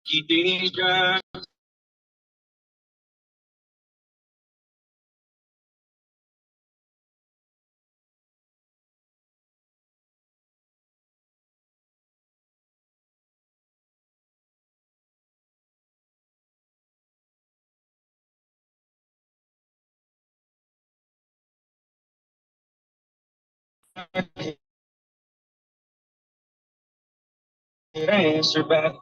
You these drive. Answer back.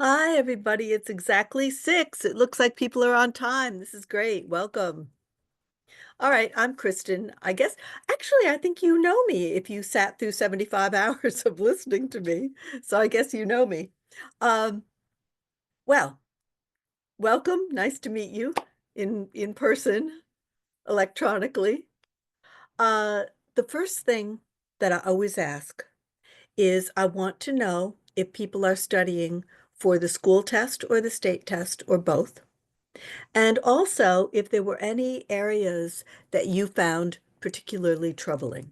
Hi, everybody. It's exactly 6. It looks like people are on time. This is great. Welcome. All right, I'm Kristen. I think you know me if you sat through 75 hours of listening to me. So I guess you know me. Um, well, welcome. Nice to meet you in person, electronically. Uh, the first thing that I always ask is I want to know if people are studying for the school test or the state test or both. And also, if there were any areas that you found particularly troubling.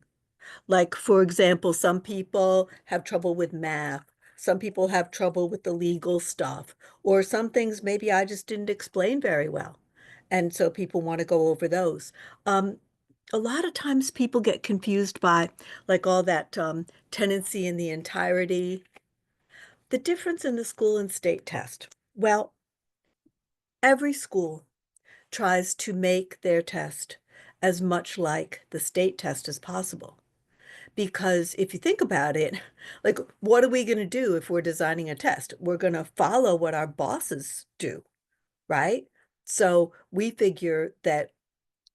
Like, for example, some people have trouble with math, some people have trouble with the legal stuff, or some things maybe I just didn't explain very well. And so people want to go over those. Um, a lot of times people get confused by like all that tenancy in the entirety. The difference in the school and state test. Well, every school tries to make their test as much like the state test as possible. Because if you think about it, like, what are we going to do if we're designing a test? We're going to follow what our bosses do, right? So we figure that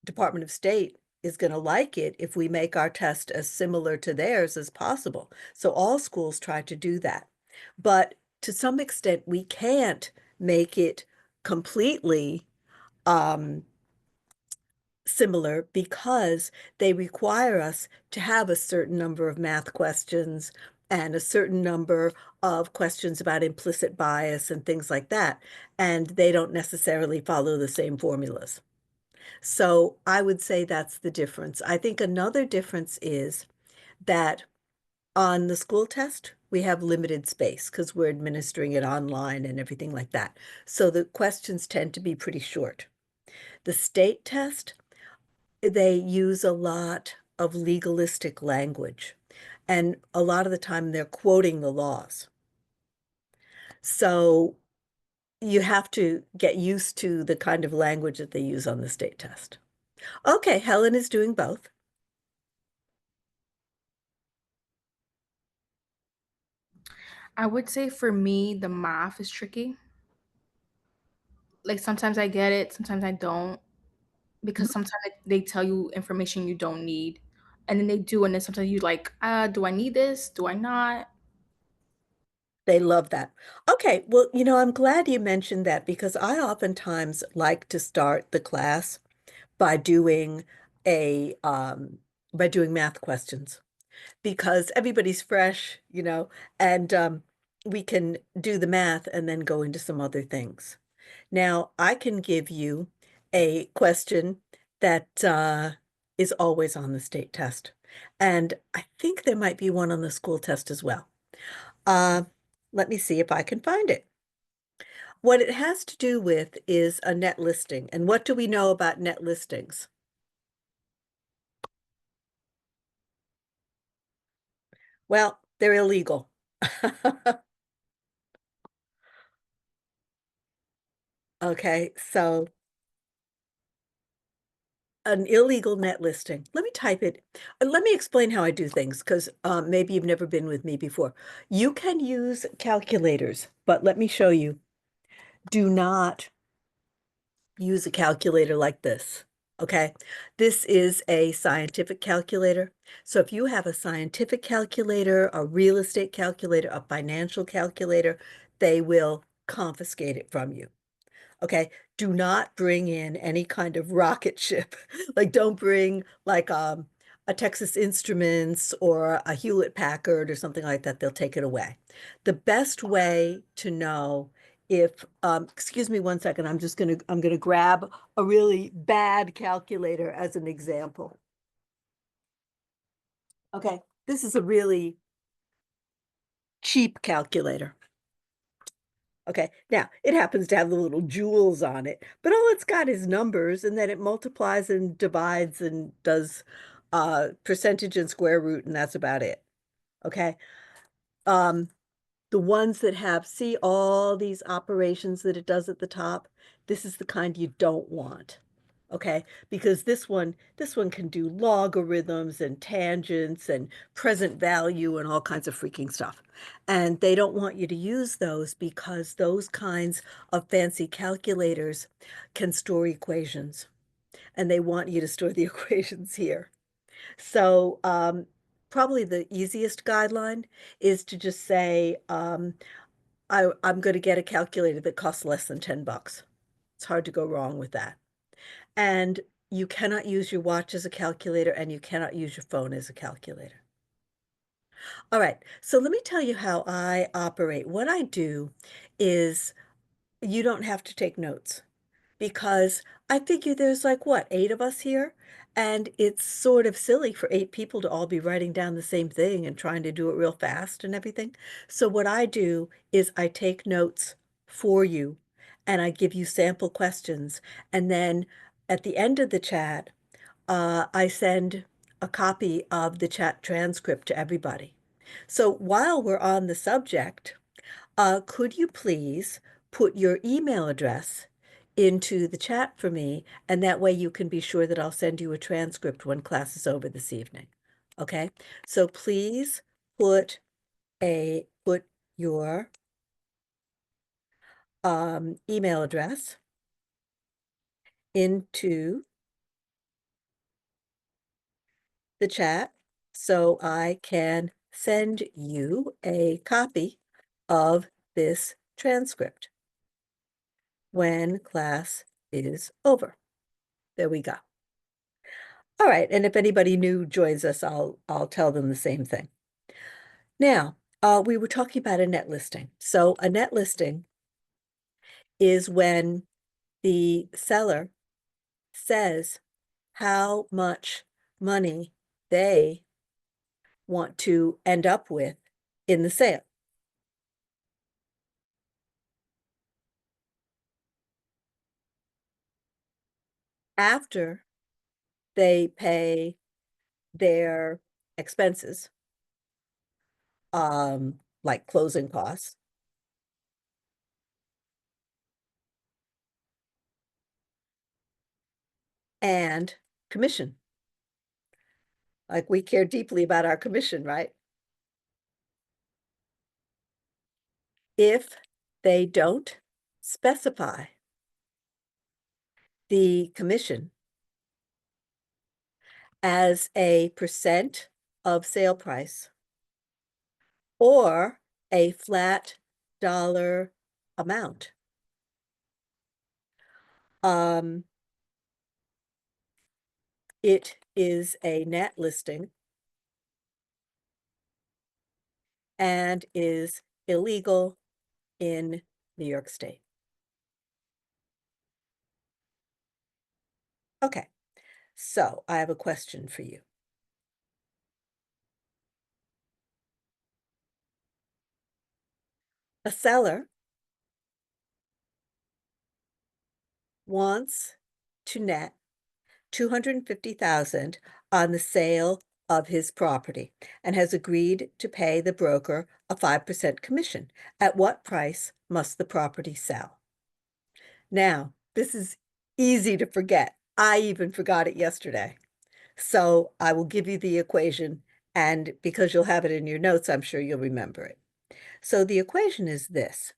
Department of State is going to like it if we make our test as similar to theirs as possible. So all schools try to do that. But to some extent, we can't make it completely um, similar because they require us to have a certain number of math questions and a certain number of questions about implicit bias and things like that. And they don't necessarily follow the same formulas. So I would say that's the difference. I think another difference is that on the school test, we have limited space because we're administering it online and everything like that. So the questions tend to be pretty short. The state test, they use a lot of legalistic language. And a lot of the time they're quoting the laws. So you have to get used to the kind of language that they use on the state test. Okay, Helen is doing both. I would say for me, the math is tricky. Like sometimes I get it, sometimes I don't, because sometimes they tell you information you don't need, and then they do, and then sometimes you like, do I need this? Do I not? They love that. Okay, well, I'm glad you mentioned that because I oftentimes like to start the class by doing a by doing math questions because everybody's fresh, and we can do the math and then go into some other things. Now, I can give you a question that is always on the state test, and I think there might be one on the school test as well. Uh, Let me see if I can find it. What it has to do with is a net listing. And what do we know about net listings? Well, they're illegal. Okay, so an illegal net listing. Let me type it. Let me explain how I do things because maybe you've never been with me before. You can use calculators, but let me show you. Do not use a calculator like this. Okay, this is a scientific calculator. So if you have a scientific calculator, a real estate calculator, a financial calculator, they will confiscate it from you. Okay, do not bring in any kind of rocket ship. Like don't bring like a Texas Instruments or a Hewlett Packard or something like that. They'll take it away. The best way to know if excuse me one second, I'm gonna grab a really bad calculator as an example. Okay, this is a really cheap calculator. Okay, now it happens to have the little jewels on it, but all it's got is numbers and then it multiplies and divides and does percentage and square root, and that's about it. Okay. Um, the ones that have, see all these operations that it does at the top, this is the kind you don't want. okay? Because this one can do logarithms and tangents and present value and all kinds of freaking stuff. And they don't want you to use those because those kinds of fancy calculators can store equations, and they want you to store the equations here. So probably the easiest guideline is to just say, I'm going to get a calculator that costs less than 10 bucks. It's hard to go wrong with that. And you cannot use your watch as a calculator, and you cannot use your phone as a calculator. All right, so let me tell you how I operate. What I do is you don't have to take notes, because I figure there's like, what, 8 of us here? And it's sort of silly for 8 people to all be writing down the same thing and trying to do it real fast and everything. So what I do is I take notes for you, and I give you sample questions. And then at the end of the chat, I send a copy of the chat transcript to everybody. So while we're on the subject, could you please put your email address into the chat for me, and that way you can be sure that I'll send you a transcript when class is over this evening. Okay? So please put your email address into the chat so I can send you a copy of this transcript when class is over. There we go. All right, and if anybody new joins us, I'll tell them the same thing. Now, we were talking about a net listing. So a net listing is when the seller says how much money they want to end up with in the sale. After they pay their expenses, like closing costs, and commission. Like, we care deeply about our commission, right? If they don't specify the commission as a percent of sale price or a flat dollar amount, it is a net listing and is illegal in New York State. Okay, so I have a question for you. A seller wants to net 250,000 on the sale of his property and has agreed to pay the broker a 5% commission. At what price must the property sell? Now, this is easy to forget. I even forgot it yesterday. So I will give you the equation, and because you'll have it in your notes, I'm sure you'll remember it. So the equation is this: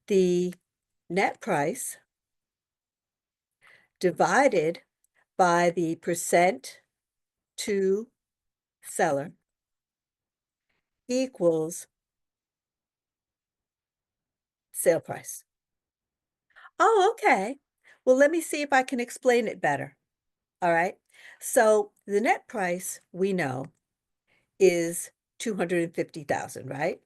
the net price divided by the percent to seller equals sale price. Oh, okay. Well, let me see if I can explain it better. All right. So the net price we know is 250,000, right?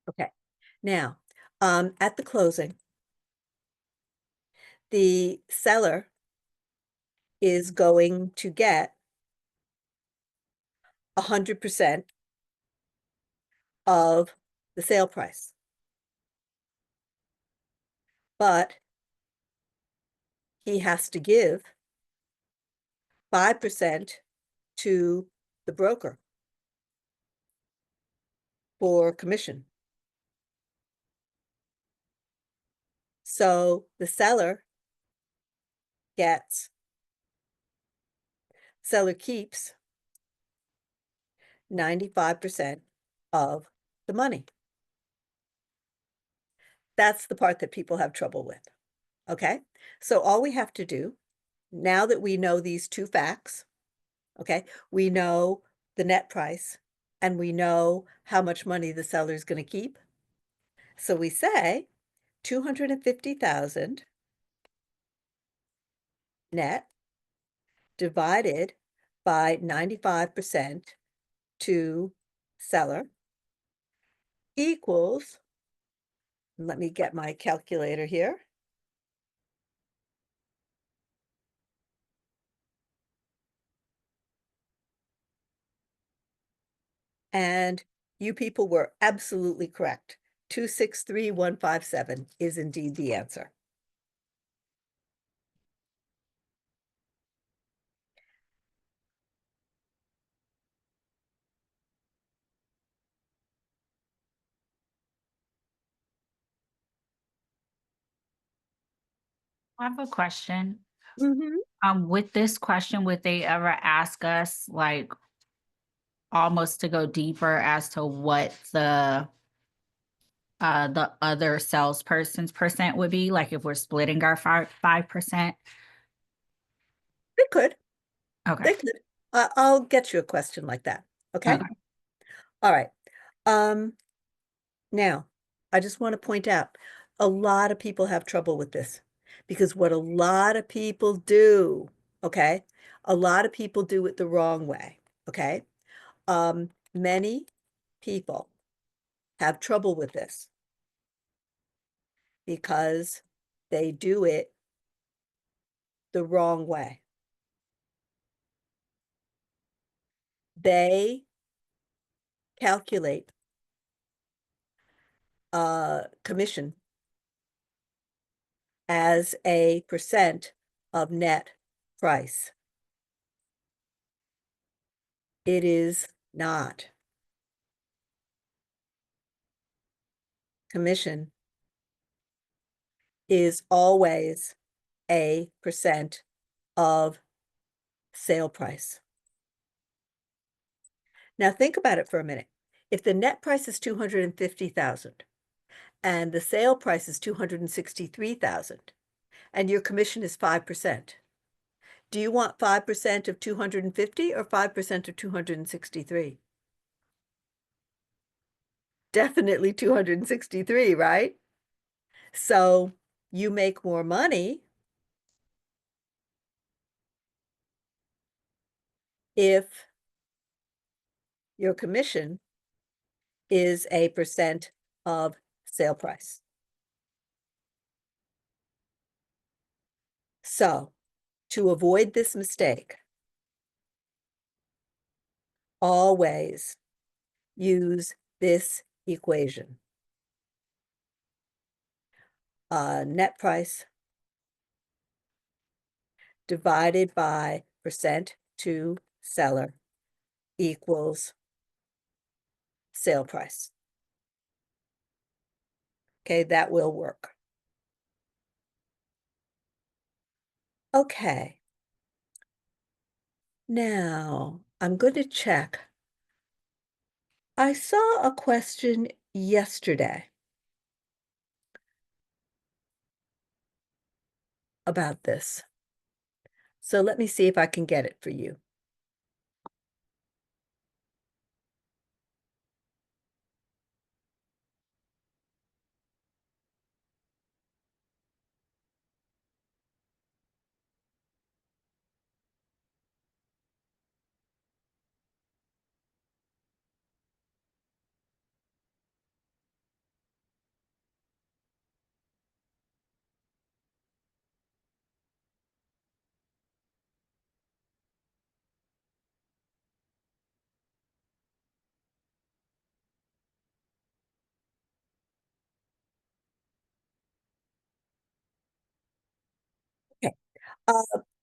Okay. Now, at the closing, the seller is going to get 100% of the sale price, but he has to give 5% to the broker for commission. So the seller keeps 95% of the money. That's the part that people have trouble with, okay? So all we have to do, now that we know these two facts, okay, we know the net price and we know how much money the seller is going to keep. So we say 250,000 net divided by 95% to seller equals, let me get my calculator here. And you people were absolutely correct. 263,157 is indeed the answer. I have a question. Mhm. With this question, would they ever ask us like almost to go deeper as to what the other salesperson's percent would be? Like if we're splitting our 5%? They could. Okay. They could. I'll get you a question like that. Okay. Okay. All right. Now, I just want to point out a lot of people have trouble with this because what a lot of people do, okay, a lot of people do it the wrong way. Okay. Many people have trouble with this because they do it the wrong way. They calculate commission as a percent of net price. It is not. Commission is always a percent of sale price. Now think about it for a minute. If the net price is 250,000 and the sale price is 263,000 and your commission is 5%, do you want 5% of 250 or 5% of 263? Definitely 263, right? So you make more money if your commission is a percent of sale price. So to avoid this mistake, always use this equation. Net price divided by percent to seller equals sale price. Okay, that will work. Okay. Now, I'm going to check. I saw a question yesterday about this. So let me see if I can get it for you. Okay.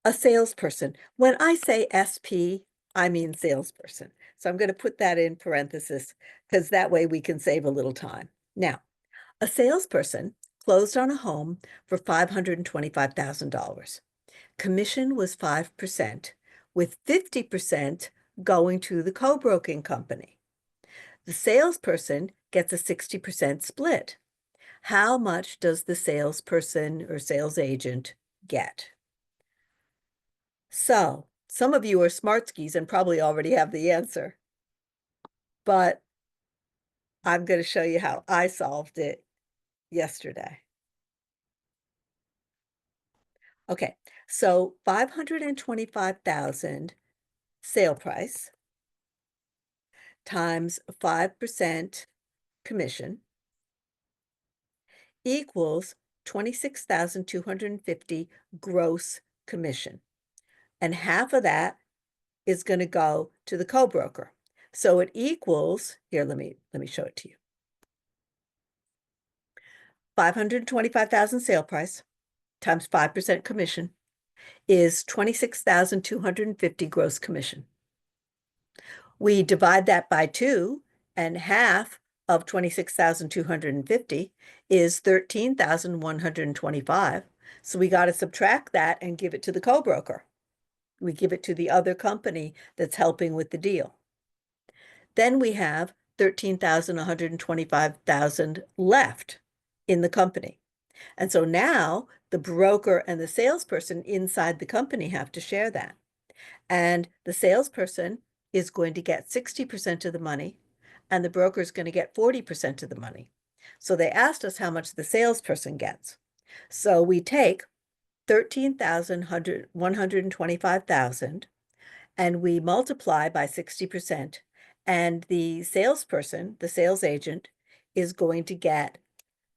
A salesperson. When I say SP, I mean salesperson. So I'm going to put that in parentheses because that way we can save a little time. Now, a salesperson closed on a home for $525,000. Commission was 5%, with 50% going to the co-broking company. The salesperson gets a 60% split. How much does the salesperson or sales agent get? So, some of you are smartskis and probably already have the answer, but I'm going to show you how I solved it yesterday. Okay, so 525,000 sale price times 5% commission equals 26,250 gross commission. And half of that is going to go to the co-broker. So it equals, here, let me show it to you. 525,000 sale price times 5% commission is 26,250 gross commission. We divide that by 2, and half of 26,250 is 13,125. So we got to subtract that and give it to the co-broker. We give it to the other company that's helping with the deal. Then we have 13,125,000 left in the company. And so now the broker and the salesperson inside the company have to share that. And the salesperson is going to get 60% of the money, and the broker is going to get 40% of the money. So they asked us how much the salesperson gets. So we take 13,125,000 and we multiply by 60%. And the salesperson, the sales agent, is going to get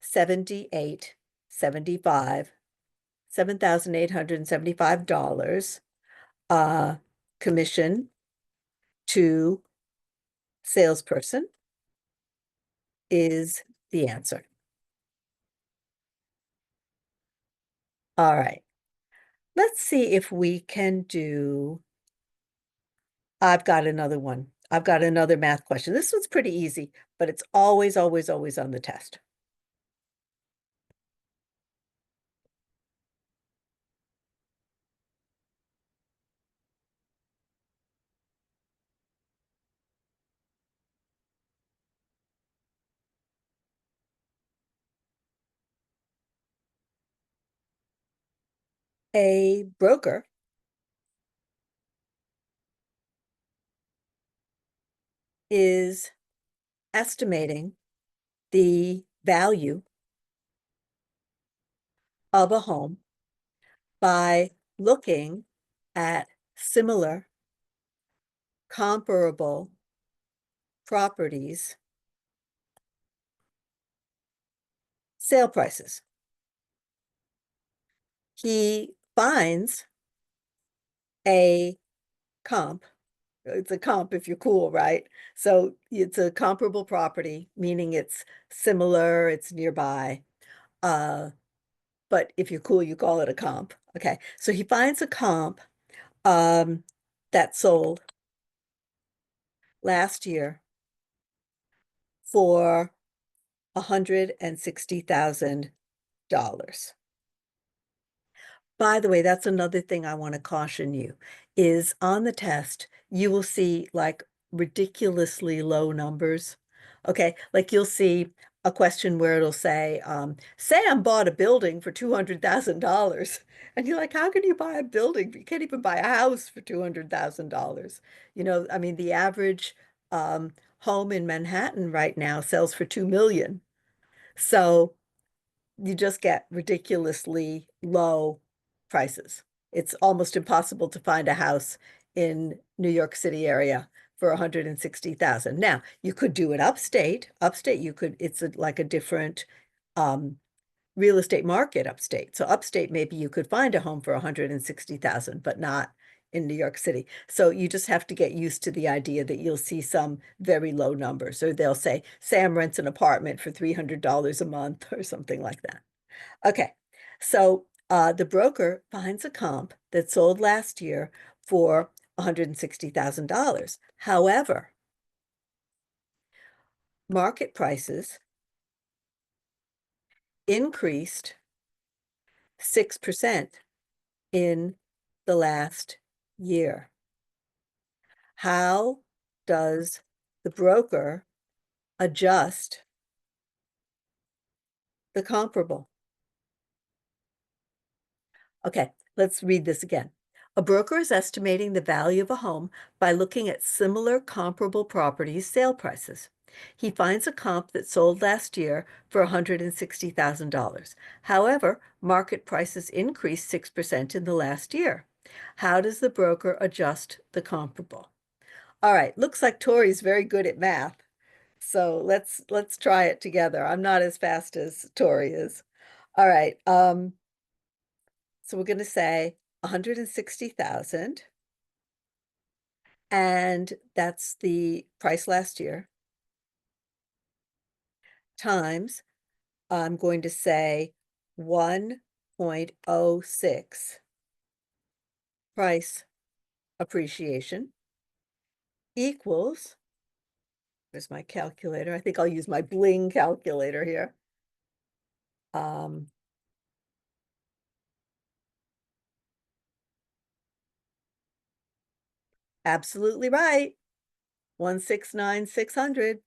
7,875 commission to salesperson is the answer. All right. Let's see if we can do, I've got another one. I've got another math question. This one's pretty easy, but it's always, always, always on the test. A broker is estimating the value of a home by looking at similar comparable properties sale prices. He finds a comp. It's a comp if you're cool, right? So it's a comparable property, meaning it's similar, it's nearby. But if you're cool, you call it a comp. Okay, so he finds a comp that sold last year for $160,000. By the way, that's another thing I want to caution you, is on the test, you will see like ridiculously low numbers. Okay, like you'll see a question where it'll say, Sam bought a building for $200,000. And you're like, how can you buy a building? You can't even buy a house for $200,000. You know, I mean, the average home in Manhattan right now sells for $2 million. So you just get ridiculously low prices. It's almost impossible to find a house in New York City area for 160,000. Now, you could do it upstate. Upstate, you could, it's like a different real estate market upstate. So upstate, maybe you could find a home for 160,000, but not in New York City. So you just have to get used to the idea that you'll see some very low numbers, or they'll say, Sam rents an apartment for $300 a month or something like that. Okay, so the broker finds a comp that sold last year for $160,000. However, market prices increased 6% in the last year. How does the broker adjust the comparable? Okay, let's read this again. A broker is estimating the value of a home by looking at similar comparable properties' sale prices. He finds a comp that sold last year for $160,000. However, market prices increased 6% in the last year. How does the broker adjust the comparable? All right, looks like Tori's very good at math. So let's try it together. I'm not as fast as Tori is. All right, so we're going to say 160,000, and that's the price last year, times, I'm going to say 1.06 price appreciation equals, there's my calculator. I think I'll use my bling calculator here. Absolutely right. 169,600.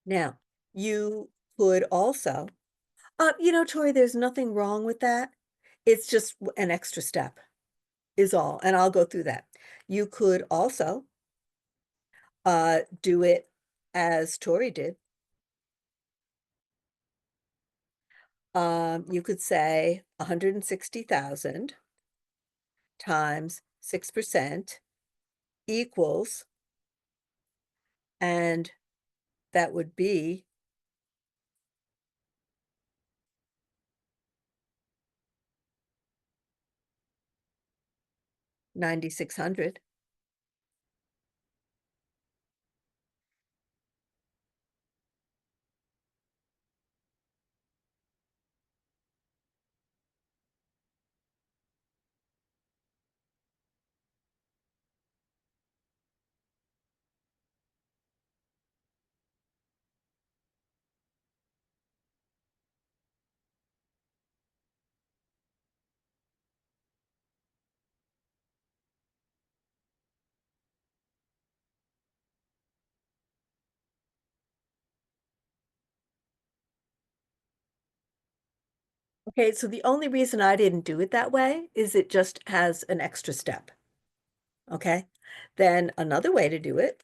Now, you could also, Tori, there's nothing wrong with that. It's just an extra step is all, and I'll go through that. You could also do it as Tori did. You could say 160,000 times 6% equals, and that would be 9,600. Okay, so the only reason I didn't do it that way is it just has an extra step. Okay, then another way to do it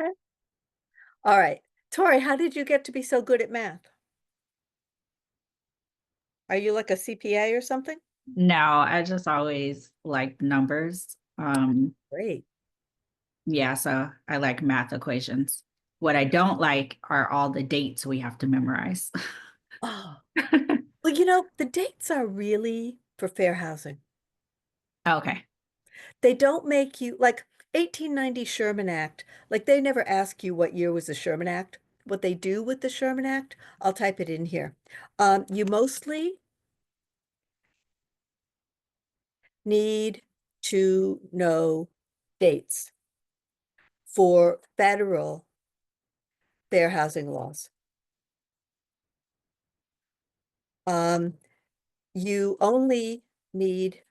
Okay. All right. Tori, how did you get to be so good at math? Are you like a CPA or something? No, I just always like numbers. Great. Yeah, so I like math equations. What I don't like are all the dates we have to memorize. Oh, well, the dates are really for fair housing. Okay. They don't make you, like 1890 Sherman Act, like they never ask you what year was the Sherman Act. What they do with the Sherman Act, I'll type it in here. You mostly need to know dates for federal fair housing laws. You only need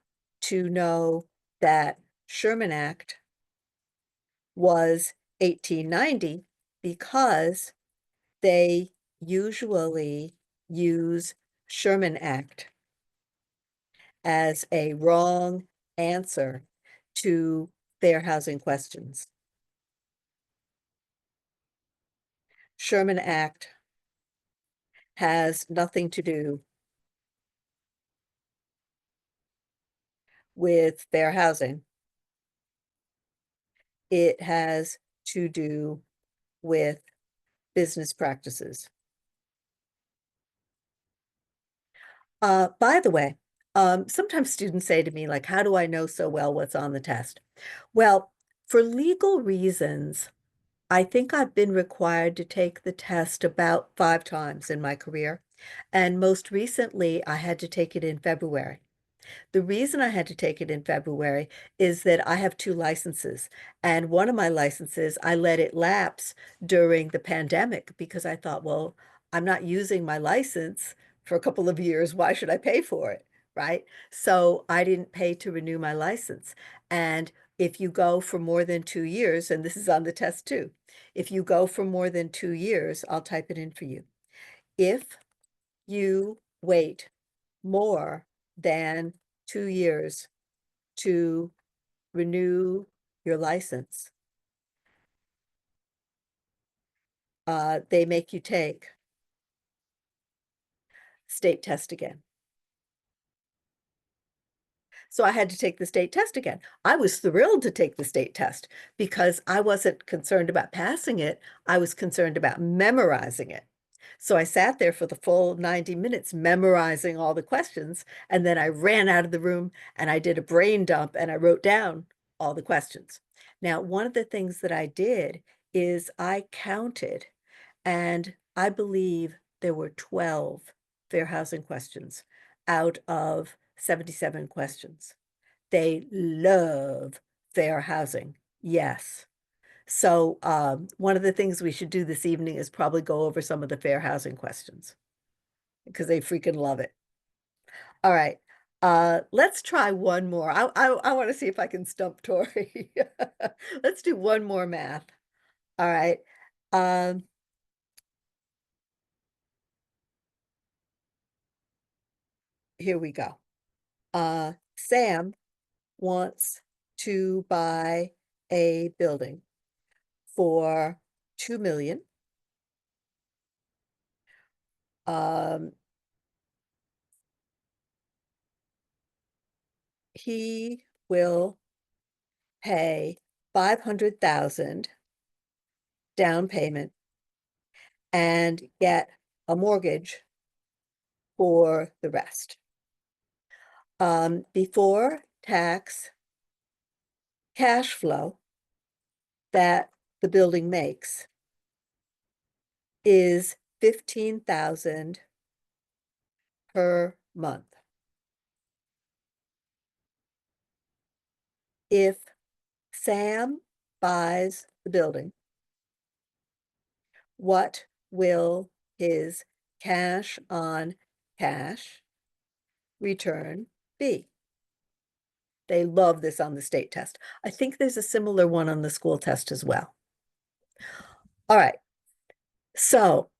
to know that Sherman Act was 1890 because they usually use Sherman Act as a wrong answer to fair housing questions. Sherman Act has nothing to do with fair housing. It has to do with business practices. By the way, sometimes students say to me, like, how do I know so well what's on the test? Well, for legal reasons, I think I've been required to take the test about 5 times in my career. And most recently, I had to take it in February. The reason I had to take it in February is that I have 2 licenses, and one of my licenses, I let it lapse during the pandemic because I thought, well, I'm not using my license for a couple of years. Why should I pay for it? Right? So I didn't pay to renew my license. And if you go for more than 2 years, and this is on the test too, if you go for more than 2 years, I'll type it in for you. If you wait more than 2 years to renew your license, they make you take state test again. So I had to take the state test again. I was thrilled to take the state test because I wasn't concerned about passing it. I was concerned about memorizing it. So I sat there for the full 90 minutes memorizing all the questions, and then I ran out of the room and I did a brain dump and I wrote down all the questions. Now, one of the things that I did is I counted, and I believe there were 12 fair housing questions out of 77 questions. They love fair housing. Yes. So one of the things we should do this evening is probably go over some of the fair housing questions because they freaking love it. All right. Let's try one more. I want to see if I can stump Tori. Let's do one more math. All right. Here we go. Sam wants to buy a building for 2 million. He will pay 500,000 down payment and get a mortgage for the rest. Before tax cash flow that the building makes is 15,000 per month. If Sam buys the building, what will his cash on cash return be? They love this on the state test. I think there's a similar one on the school test as well. All right. So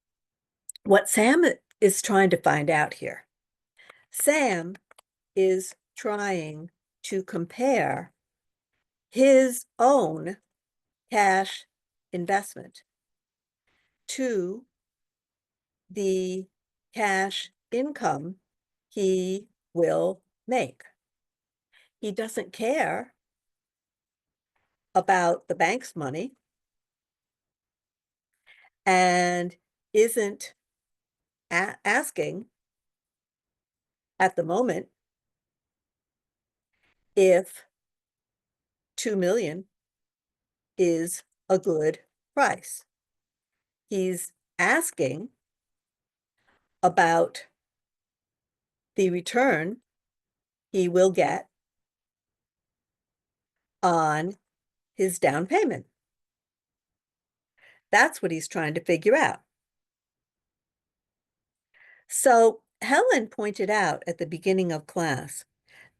what Sam is trying to find out here, Sam is trying to compare his own cash investment to the cash income he will make. He doesn't care about the bank's money and isn't asking at the moment if 2 million is a good price. He's asking about the return he will get on his down payment. That's what he's trying to figure out. So Helen pointed out at the beginning of class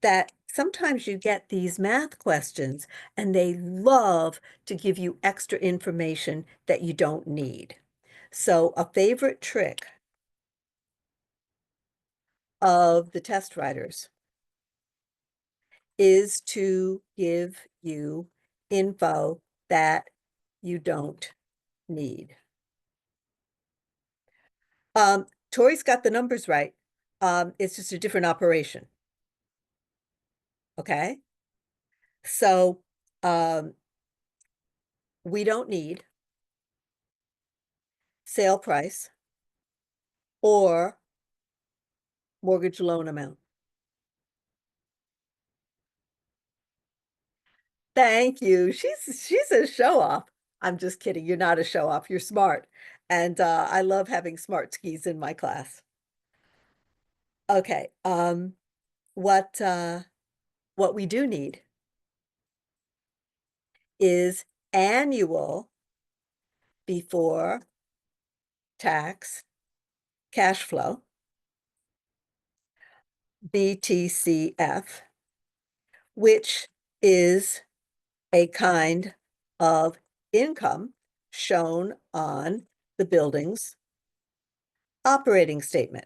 that sometimes you get these math questions and they love to give you extra information that you don't need. So a favorite trick of the test writers is to give you info that you don't need. Tori's got the numbers right. It's just a different operation. Okay. So we don't need sale price or mortgage loan amount. Thank you. She's a show off. I'm just kidding. You're not a show off. You're smart. And I love having smart skis in my class. Okay. What we do need is annual before tax cash flow, BTCF, which is a kind of income shown on the building's operating statement.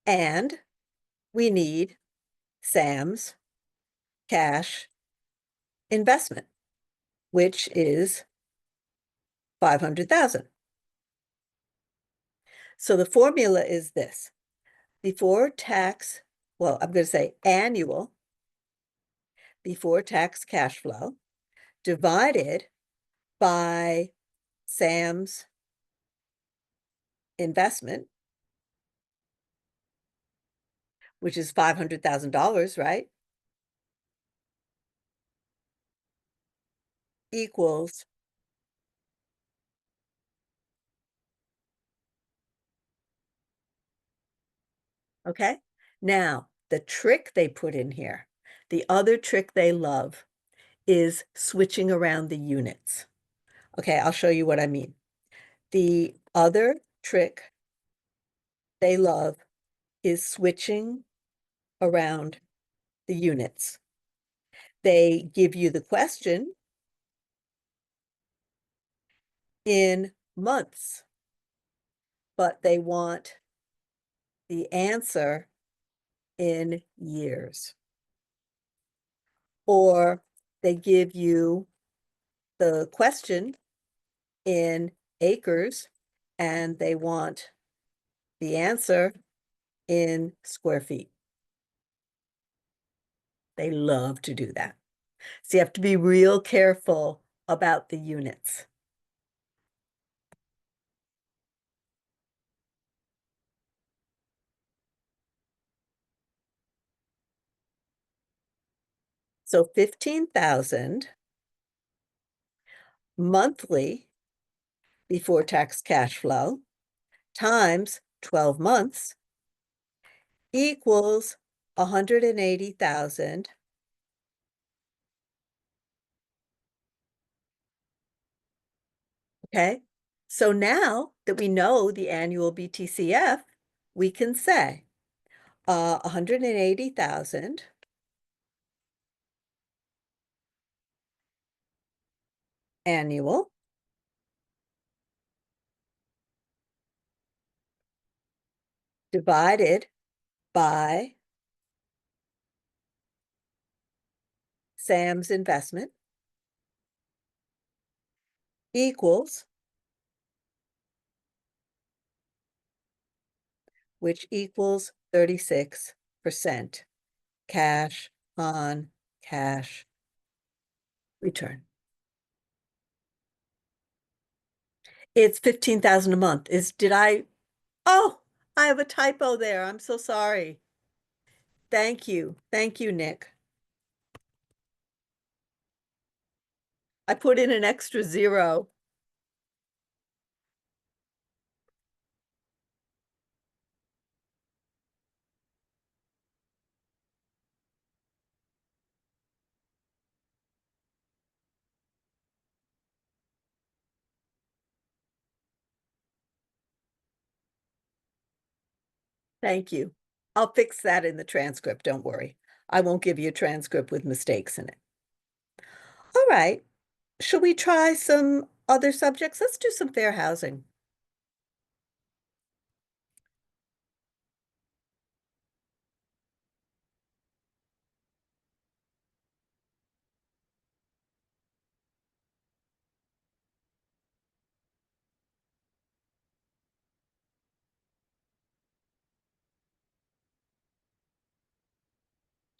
And we need Sam's cash investment, which is 500,000. So the formula is this: before tax, well, I'm going to say annual before tax cash flow divided by Sam's investment, which is $500,000, right? Equals okay. Now, the trick they put in here, the other trick they love is switching around the units. Okay, I'll show you what I mean. The other trick they love is switching around the units. They give you the question in months, but they want the answer in years. Or they give you the question in acres and they want the answer in square feet. They love to do that. So you have to be real careful about the units. So 15,000 monthly before tax cash flow times 12 months equals 180,000 okay? So now that we know the annual BTCF, we can say 180,000 annual divided by Sam's investment equals, which equals 36% cash on cash return. It's 15,000 a month. Oh, I have a typo there. I'm so sorry. Thank you. Thank you, Nick. I put in an extra 0. Thank you. I'll fix that in the transcript. Don't worry. I won't give you a transcript with mistakes in it. All right. Should we try some other subjects? Let's do some fair housing.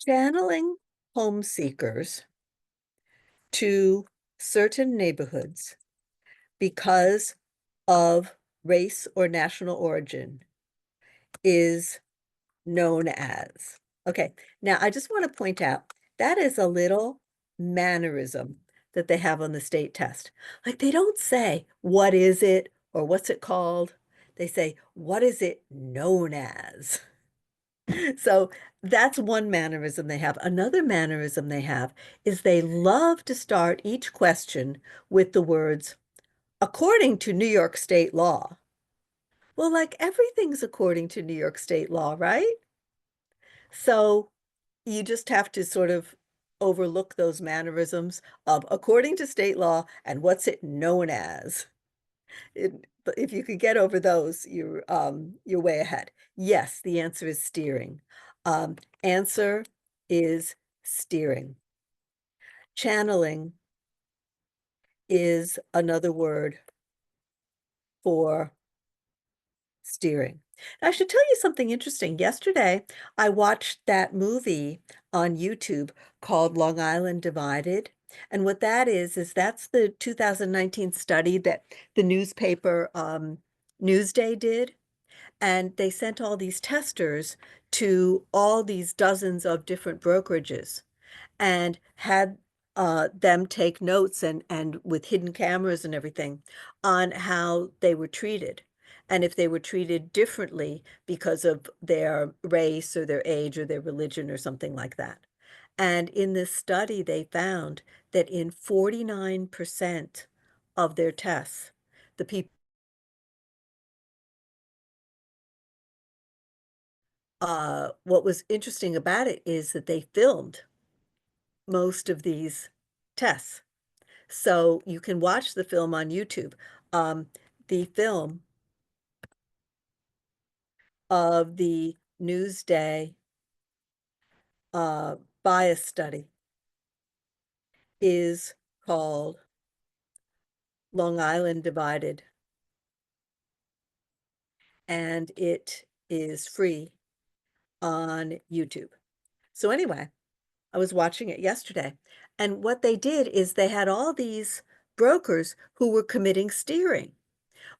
channeling home seekers to certain neighborhoods because of race or national origin is known as. Okay, now I just want to point out that is a little mannerism that they have on the state test. Like they don't say, what is it or what's it called? They say, what is it known as? So that's one mannerism they have. Another mannerism they have is they love to start each question with the words, according to New York state law. Well, like everything's according to New York state law, right? So you just have to sort of overlook those mannerisms of according to state law and what's it known as. But if you could get over those, you're way ahead. Yes, the answer is steering. Answer is steering. Channeling is another word for steering. I should tell you something interesting. Yesterday, I watched that movie on YouTube called Long Island Divided. And what that is that's the 2019 study that the newspaper Newsday did. And they sent all these testers to all these dozens of different brokerages and had them take notes and with hidden cameras and everything on how they were treated and if they were treated differently because of their race or their age or their religion or something like that. And in this study, they found that in 49% of their tests, the people what was interesting about it is that they filmed most of these tests. So you can watch the film on YouTube. The film of the Newsday bias study is called Long Island Divided, and it is free on YouTube. So anyway, I was watching it yesterday, and what they did is they had all these brokers who were committing steering.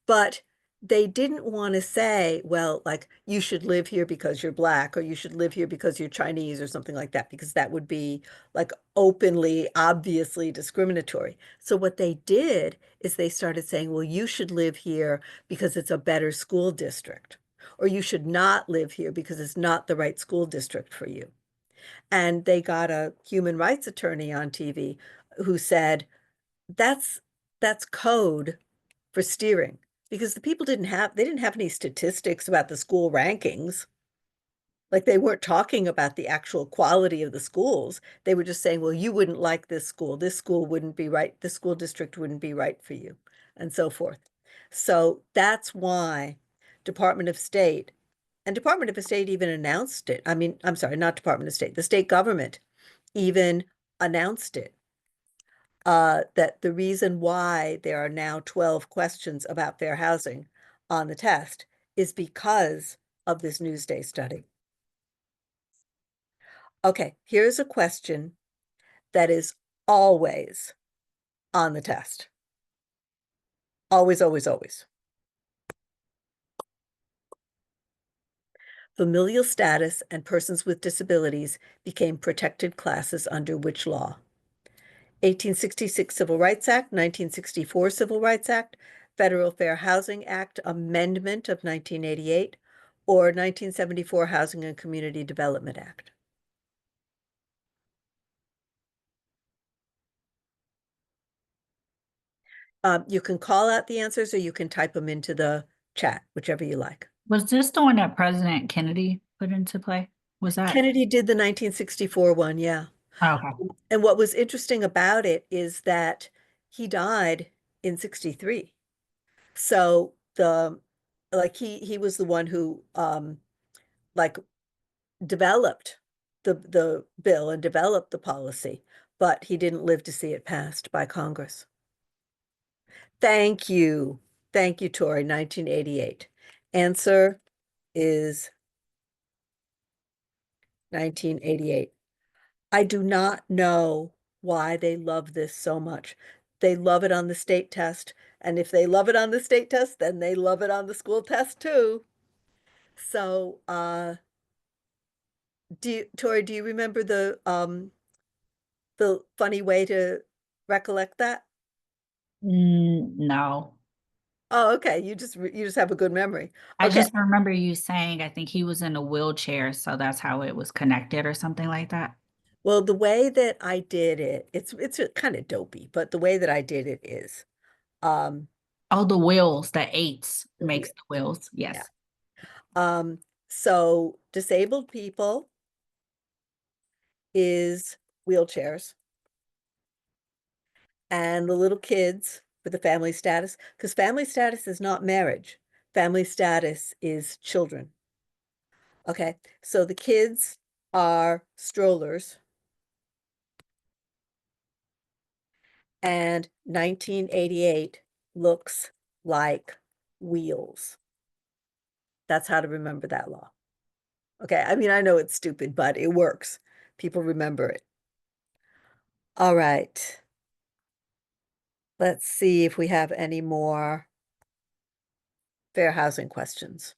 But they didn't want to say, well, like you should live here because you're black, or you should live here because you're Chinese, or something like that, because that would be like openly, obviously discriminatory. So what they did is they started saying, well, you should live here because it's a better school district, or you should not live here because it's not the right school district for you. And they got a human rights attorney on TV who said, that's code for steering, because the people didn't have any statistics about the school rankings. Like they weren't talking about the actual quality of the schools. They were just saying, well, you wouldn't like this school wouldn't be right, the school district wouldn't be right for you, and so forth. So that's why Department of State even announced it. I mean, I'm sorry, not Department of State, the state government even announced it, that the reason why there are now 12 questions about fair housing on the test is because of this Newsday study. Okay, here's a question that is always on the test. Always, always, always. Familial status and persons with disabilities became protected classes under which law? 1866 Civil Rights Act, 1964 Civil Rights Act, Federal Fair Housing Act Amendment of 1988, or 1974 Housing and Community Development Act. You can call out the answers or you can type them into the chat, whichever you like. Was this the one that President Kennedy put into play? Was that? Kennedy did the 1964 one, yeah. Oh, okay. And what was interesting about it is that he died in 63. So he was the one who like developed the bill and developed the policy, but he didn't live to see it passed by Congress. Thank you. Thank you, Tori, 1988. Answer is 1988. I do not know why they love this so much. They love it on the state test, and if they love it on the state test, then they love it on the school test too. So, Tori, do you remember the funny way to recollect that? No. Oh, okay. You just have a good memory. I Okay. just remember you saying, I think he was in a wheelchair, so that's how it was connected or something like that. Well, the way that I did it, it's kind of dopey, but the way that I did it is, um, Oh, the wheels, the eights the makes wheel. the wheels. Yeah. Yes. So disabled people is wheelchairs, and the little kids with the family status, because family status is not marriage. Family status is children. Okay, so the kids are strollers, and 1988 looks like wheels. That's how to remember that law. Okay, I mean, I know it's stupid, but it works. People remember it. All right. Let's see if we have any more fair housing questions.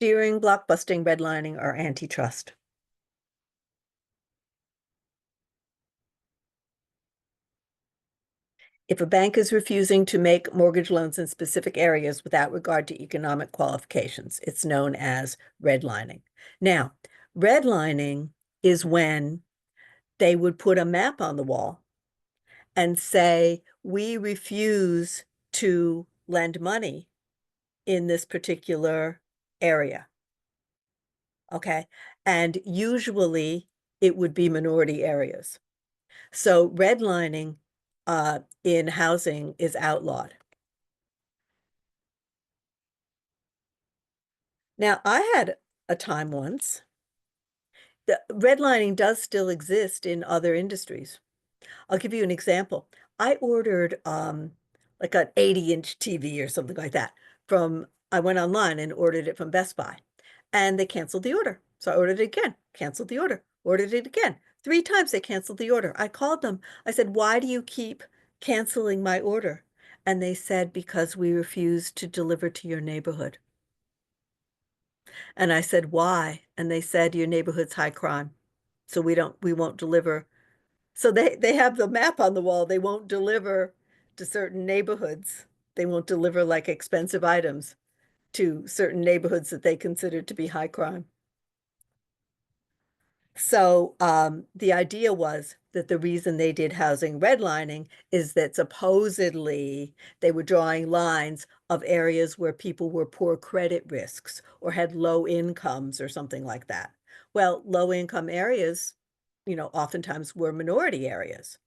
Steering, blockbusting, redlining, or antitrust. If a bank is refusing to make mortgage loans in specific areas without regard to economic qualifications, it's known as redlining. Now, redlining is when they would put a map on the wall and say, we refuse to lend money in this particular area. Okay. And usually it would be minority areas. So redlining in housing is outlawed. Now, I had a time once. The redlining does still exist in other industries. I'll give you an example. I ordered like an 80-inch TV or something like that I went online and ordered it from Best Buy, and they canceled the order. So I ordered it again, canceled the order, ordered it again. 3 times they canceled the order. I called them. I said, why do you keep canceling my order? And they said, because we refuse to deliver to your neighborhood. And I said, why? And they said, your neighborhood's high crime. So we won't deliver. So they have the map on the wall. They won't deliver to certain neighborhoods. They won't deliver like expensive items to certain neighborhoods that they consider to be high crime. So the idea was that the reason they did housing redlining is that supposedly they were drawing lines of areas where people were poor credit risks or had low incomes or something like that. Well, low income areas, oftentimes were minority areas.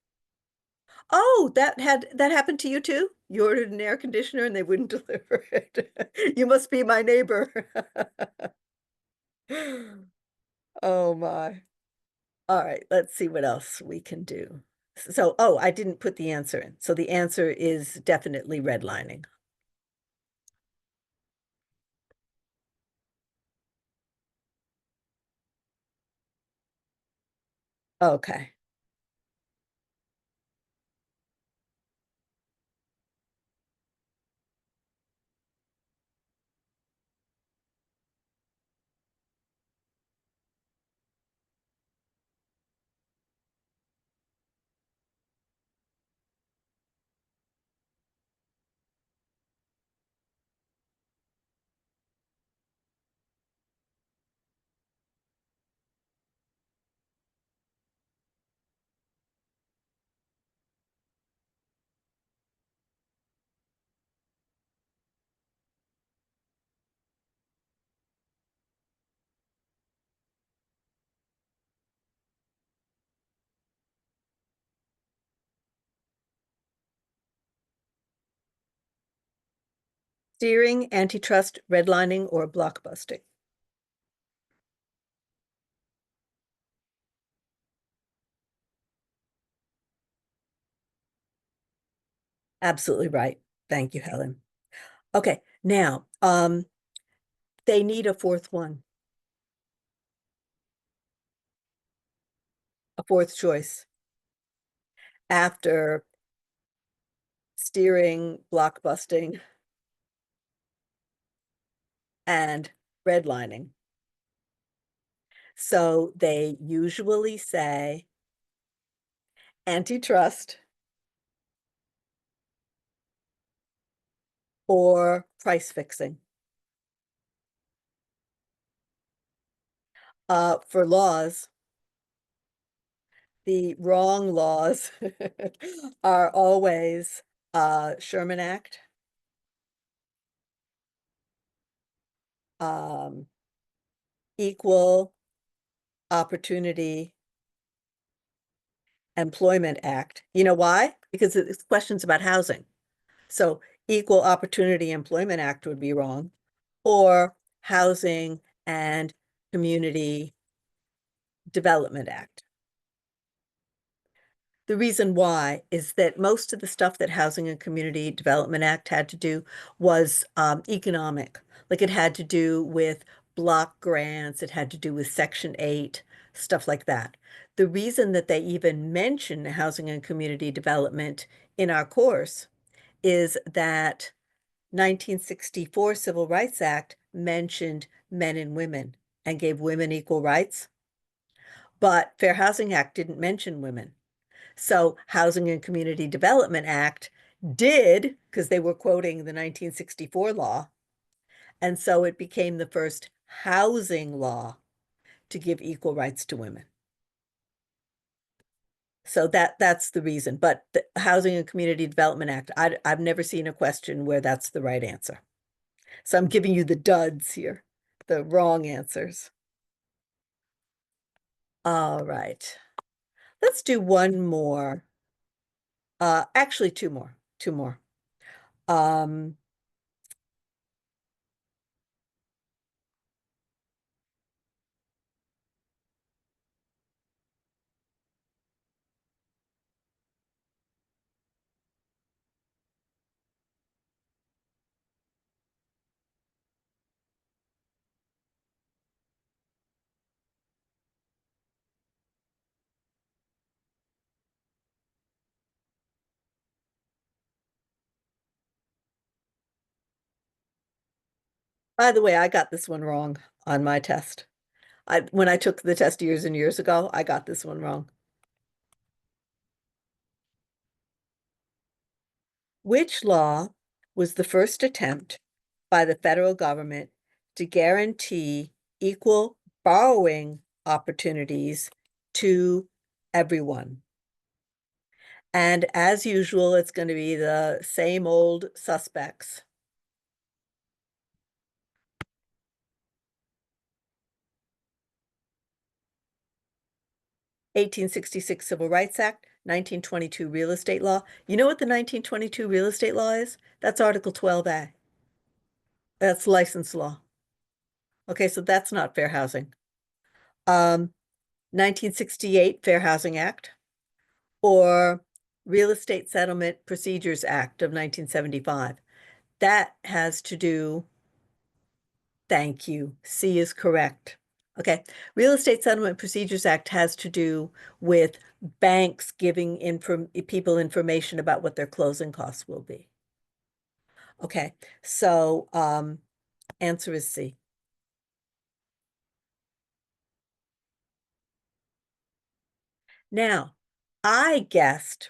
Oh, that happened to you too? You ordered an air conditioner and they wouldn't deliver it. You must be my neighbor. Oh my. All right, let's see what else we can do. So, oh, I didn't put the answer in. So the answer is definitely redlining. Okay. Steering, antitrust, redlining, or blockbusting? Absolutely right. Thank you, Helen. Okay, now, they need a fourth one. A fourth choice. After steering, blockbusting, and redlining. So they usually say antitrust or price fixing. For laws, the wrong laws are always Sherman Act, Equal Opportunity Employment Act. You know why? Because it's questions about housing. So Equal Opportunity Employment Act would be wrong, or Housing and Community Development Act. The reason why is that most of the stuff that Housing and Community Development Act had to do was economic. Like it had to do with block grants, it had to do with Section 8, stuff like that. The reason that they even mention housing and community development in our course is that 1964 Civil Rights Act mentioned men and women and gave women equal rights, but Fair Housing Act didn't mention women. So Housing and Community Development Act did, because they were quoting the 1964 law. And so it became the first housing law to give equal rights to women. So that's the reason. But the Housing and Community Development Act, I've never seen a question where that's the right answer. So I'm giving you the duds here, the wrong answers. All right. Let's do one more. Actually, two more. Um, By the way, I got this one wrong on my test. When I took the test years and years ago, I got this one wrong. Which law was the first attempt by the federal government to guarantee equal borrowing opportunities to everyone? And as usual, it's going to be the same old suspects. (1866) Civil Rights Act, 1922 Real Estate Law. You know what the 1922 Real Estate Law is? That's Article 12A. That's license law. Okay, so that's not fair housing. 1968 Fair Housing Act or Real Estate Settlement Procedures Act of 1975. That has to do, thank you, C is correct. Okay, Real Estate Settlement Procedures Act has to do with banks giving people information about what their closing costs will be. Okay, so answer is C. Now, I guessed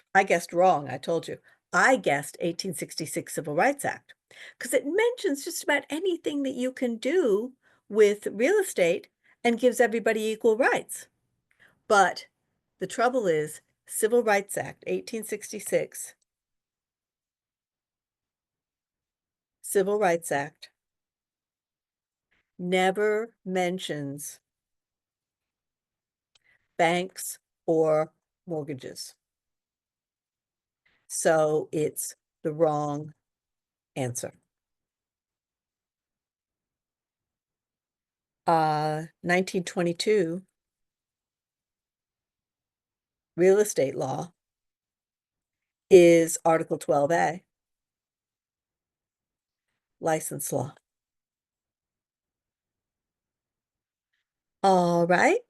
wrong, I told you. I guessed 1866 Civil Rights Act because it mentions just about anything that you can do with real estate and gives everybody equal rights. But the trouble is, Civil Rights Act, 1866, Civil Rights Act, never mentions banks or mortgages. So it's the wrong answer. 1922 real estate law is Article 12A, license law. All right.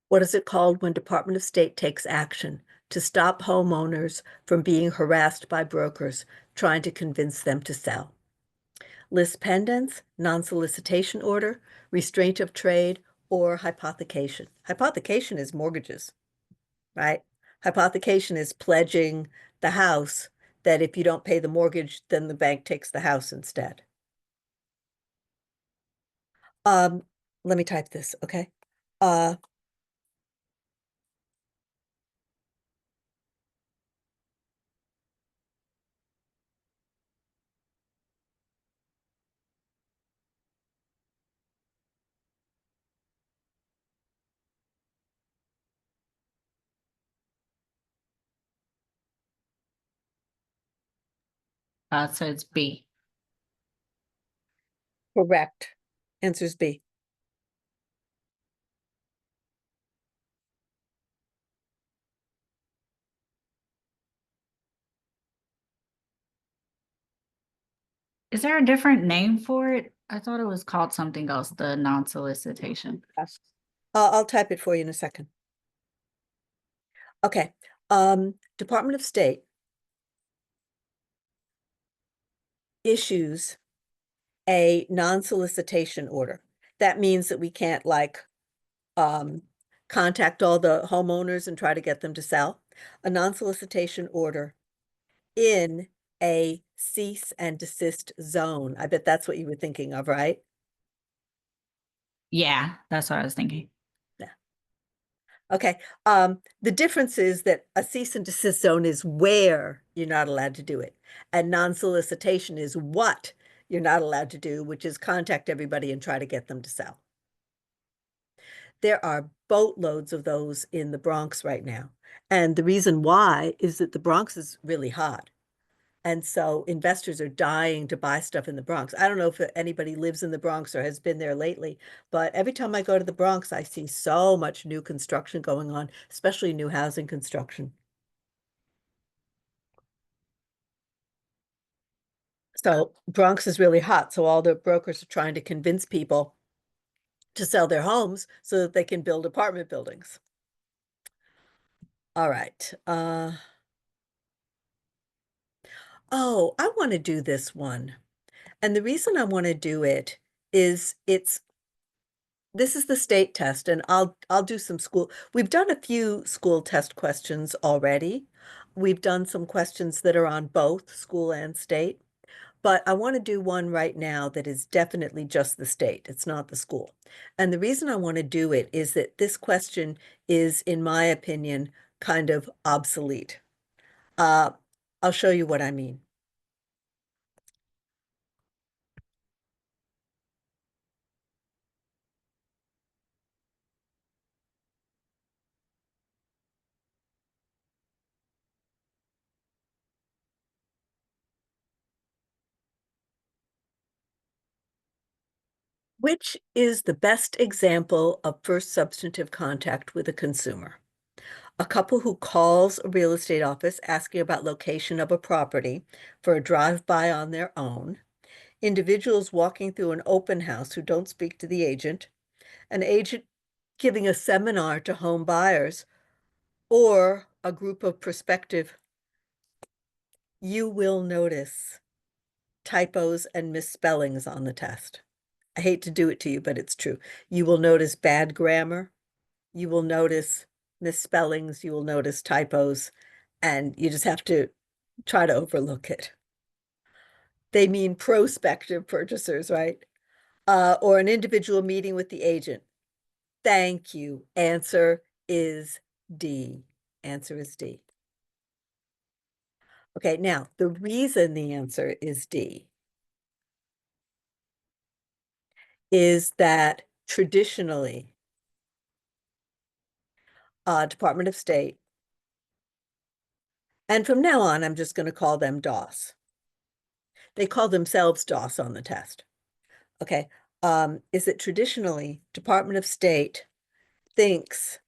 What is it called when Department of State takes action to stop homeowners from being harassed by brokers trying to convince them to sell? Lis pendens, non-solicitation order, restraint of trade, or hypothecation. Hypothecation is mortgages, right? Hypothecation is pledging the house that if you don't pay the mortgage, then the bank takes the house instead. Let me type this, okay? So it's B. Correct. Answer's B. Is there a different name for it? I thought it was called something else, the non-solicitation. I'll type it for you in a second. Okay, Department of State issues a non-solicitation order. That means that we can't contact all the homeowners and try to get them to sell. A non-solicitation order in a cease and desist zone. I bet that's what you were thinking of, right? Yeah, that's what I was thinking. Okay, the difference is that a cease and desist zone is where you're not allowed to do it. And non-solicitation is what you're not allowed to do, which is contact everybody and try to get them to sell. There are boatloads of those in the Bronx right now. And the reason why is that the Bronx is really hot. And so investors are dying to buy stuff in the Bronx. I don't know if anybody lives in the Bronx or has been there lately, but every time I go to the Bronx, I see so much new construction going on, especially new housing construction. So Bronx is really hot. So all the brokers are trying to convince people to sell their homes so that they can build apartment buildings. All right. Oh, I want to do this one. And the reason I want to do it is this is the state test, and I'll do some school. We've done a few school test questions already. We've done some questions that are on both school and state, but I want to do one right now that is definitely just the state. It's not the school. And the reason I want to do it is that this question is, in my opinion, kind of obsolete. I'll show you what I mean. Which is the best example of first substantive contact with a consumer? A couple who calls a real estate office asking about location of a property for a drive-by on their own, individuals walking through an open house who don't speak to the agent, an agent giving a seminar to home buyers, or a group of prospective. You will notice typos and misspellings on the test. I hate to do it to you, but it's true. You will notice bad grammar. You will notice misspellings. You will notice typos, and you just have to try to overlook it. They mean prospective purchasers, right? Or an individual meeting with the agent. Thank you. Answer is D. Answer is D. Okay, now the reason the answer is D is that traditionally, Department of State, and from now on, I'm just going to call them DOS. They call themselves DOS on the test. Okay, is that traditionally Department of State thinks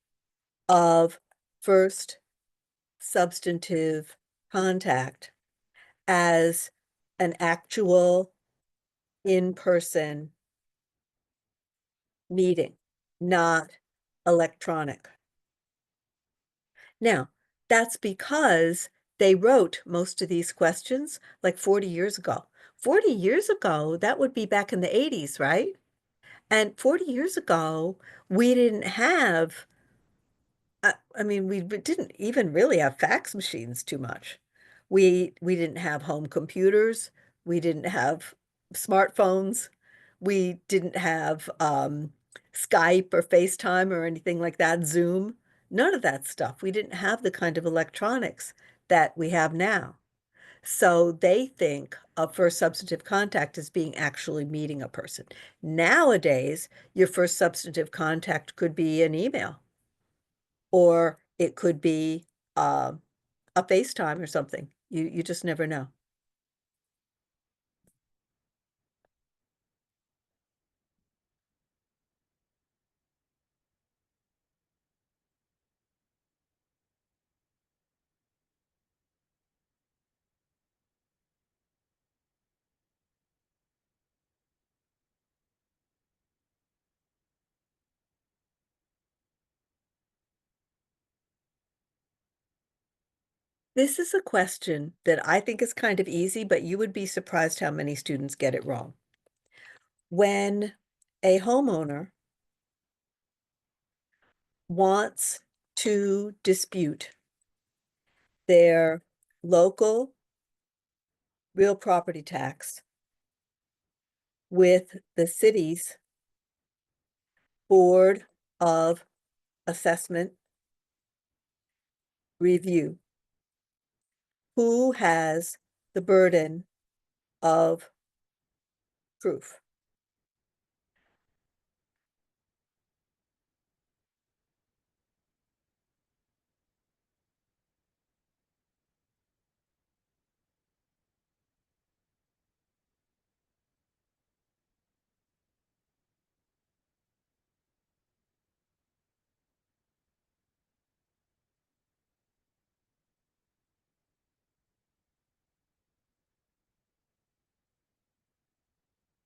of first substantive contact as an actual in-person meeting, not electronic. Now, that's because they wrote most of these questions like 40 years ago. 40 years ago, that would be back in the 80s, right? And 40 years ago, we didn't have, I mean, we didn't even really have fax machines too much. We didn't have home computers. We didn't have smartphones. We didn't have Skype or FaceTime or anything like that, Zoom. None of that stuff. We didn't have the kind of electronics that we have now. So they think of first substantive contact as being actually meeting a person. Nowadays, your first substantive contact could be an email, or it could be uh, a FaceTime or something. You just never know. This is a question that I think is kind of easy, but you would be surprised how many students get it wrong. When a homeowner wants to dispute their local real property tax with the city's Board of Assessment Review, who has the burden of proof?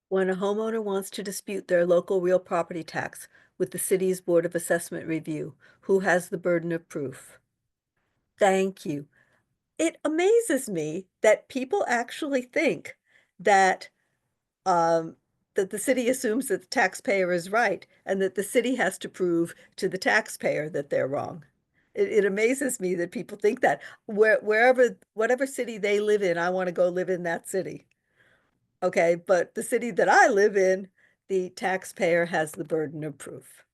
When a homeowner wants to dispute their local real property tax with the city's Board of Assessment Review, who has the burden of proof? Thank you. It amazes me that people actually think that um, that the city assumes that the taxpayer is right and that the city has to prove to the taxpayer that they're wrong. It amazes me that people think that whatever city they live in, I want to go live in that city. Okay, but the city that I live in, the taxpayer has the burden of proof.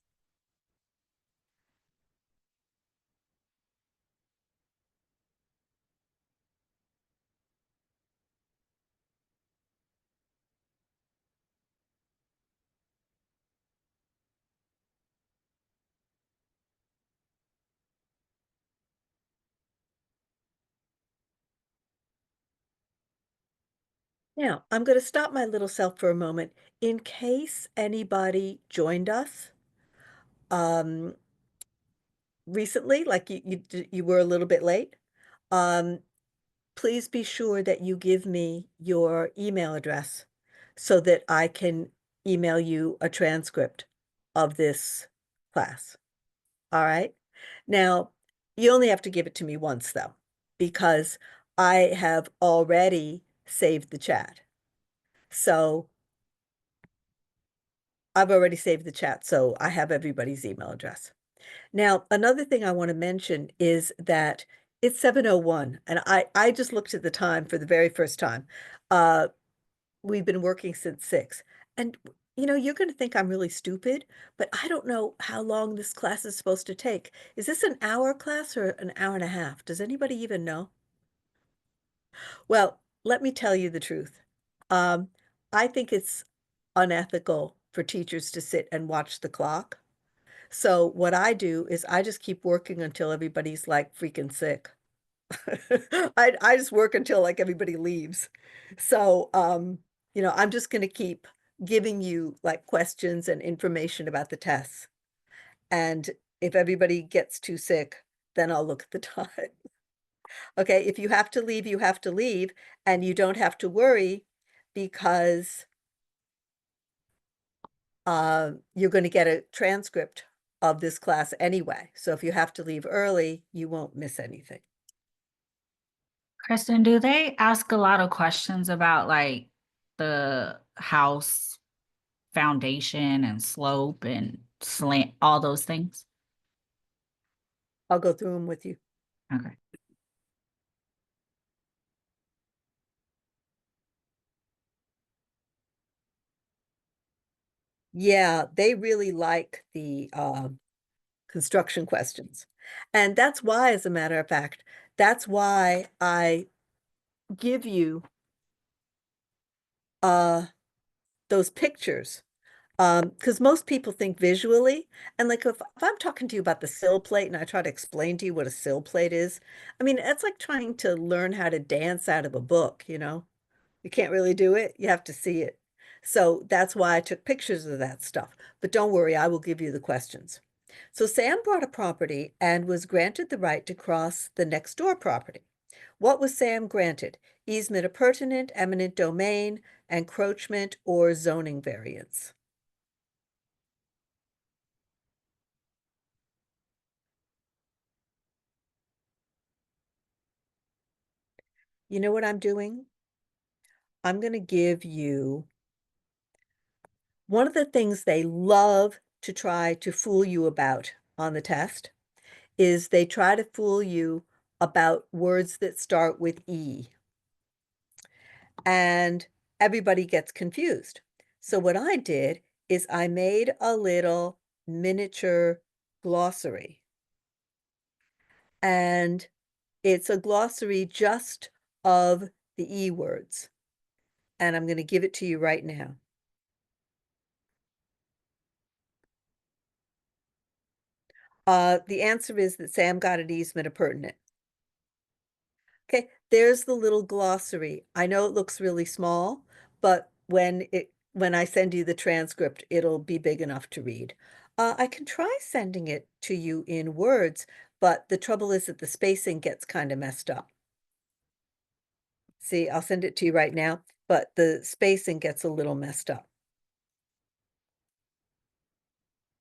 Now, I'm going to stop my little self for a moment in case anybody joined us um, recently, like you were a little bit late. Um, please be sure that you give me your email address so that I can email you a transcript of this class. All right. Now, you only have to give it to me once, though, because I have already saved the chat. So I've already saved the chat, so I have everybody's email address. Now, another thing I want to mention is that it's 7:01, and I just looked at the time for the very first time. We've been working since 6. And you're going to think I'm really stupid, but I don't know how long this class is supposed to take. Is this an hour class or an hour and a half? Does anybody even know? Well, let me tell you the truth. Um, I think it's unethical for teachers to sit and watch the clock. So what I do is I just keep working until everybody's like freaking sick. I just work until like everybody leaves. So I'm just gonna keep giving you like questions and information about the tests. And if everybody gets too sick, then I'll look at the time. Okay, if you have to leave, you have to leave, and you don't have to worry because you're going to get a transcript of this class anyway. So if you have to leave early, you won't miss anything. Kristen, do they ask a lot of questions about like the house foundation and slope and slant, all those things? I'll go through them with you. Okay. Yeah, they really like the construction questions. And that's why, as a matter of fact, that's why I give you those pictures. Because most people think visually, and like if I'm talking to you about the sill plate and I try to explain to you what a sill plate is, I mean, it's like trying to learn how to dance out of a book, You can't really do it. You have to see it. So that's why I took pictures of that stuff. But don't worry, I will give you the questions. So Sam bought a property and was granted the right to cross the next door property. What was Sam granted? Easement appurtenant, eminent domain, encroachment, or zoning variance? You know what I'm doing? I'm going to give you one of the things they love to try to fool you about on the test is they try to fool you about words that start with E. And everybody gets confused. So what I did is I made a little miniature glossary. And it's a glossary just of the E words. And I'm going to give it to you right now. The answer is that Sam got an easement appurtenant. Okay, there's the little glossary. I know it looks really small, but when I send you the transcript, it'll be big enough to read. I can try sending it to you in words, but the trouble is that the spacing gets kind of messed up. See, I'll send it to you right now, but the spacing gets a little messed up.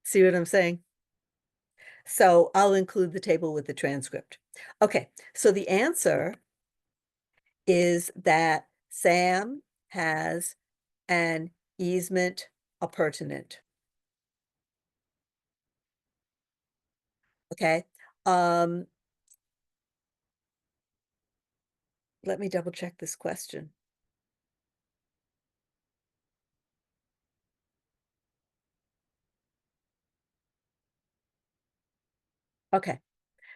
See what I'm saying? So I'll include the table with the transcript. Okay, so the answer is that Sam has an easement appurtenant. Okay. Um, let me double check this question. Okay.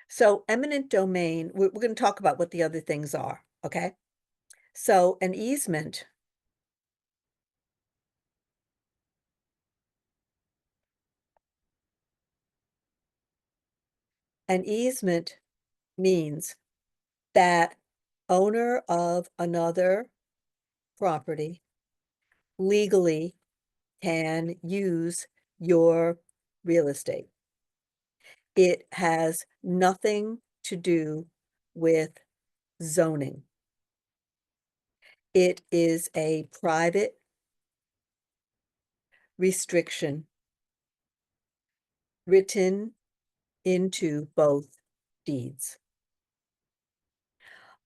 So eminent domain, we're going to talk about what the other things are. Okay. So an easement means that owner of another property legally can use your real estate. It has nothing to do with zoning. It is a private restriction written into both deeds.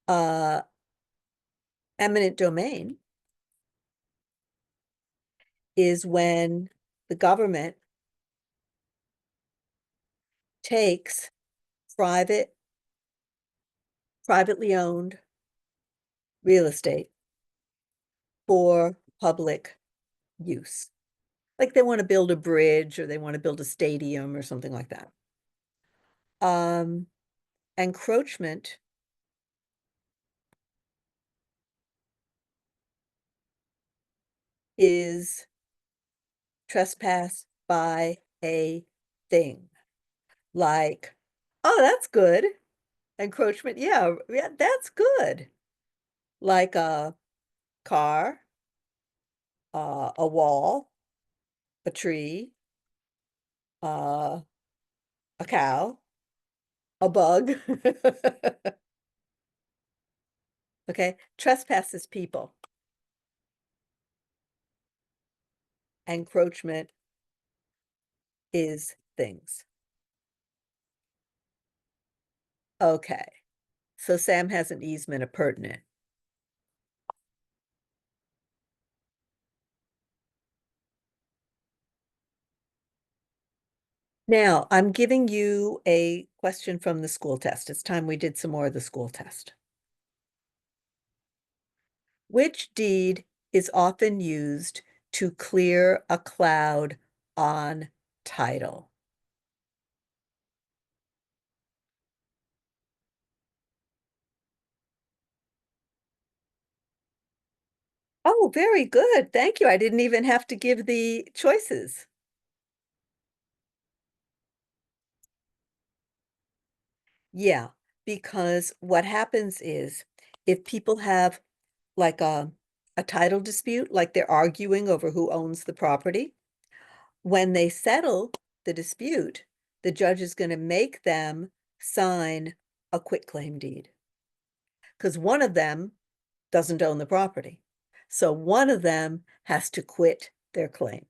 Eminent domain is when the government takes privately owned real estate for public use. Like they want to build a bridge or they want to build a stadium or something like that. Encroachment is trespass by a thing. Like, oh, that's good. Encroachment, yeah, that's good. Like a car, a wall, a tree, a cow, a bug. Okay, trespass is people. Encroachment is things. Okay, so Sam has an easement appurtenant. Now, I'm giving you a question from the school test. It's time we did some more of the school test. Which deed is often used to clear a cloud on title? Oh, very good. Thank you. I didn't even have to give the choices. Yeah, because what happens is if people have like a title dispute, like they're arguing over who owns the property, when they settle the dispute, the judge is going to make them sign a quitclaim deed because one of them doesn't own the property. So one of them has to quit their claim.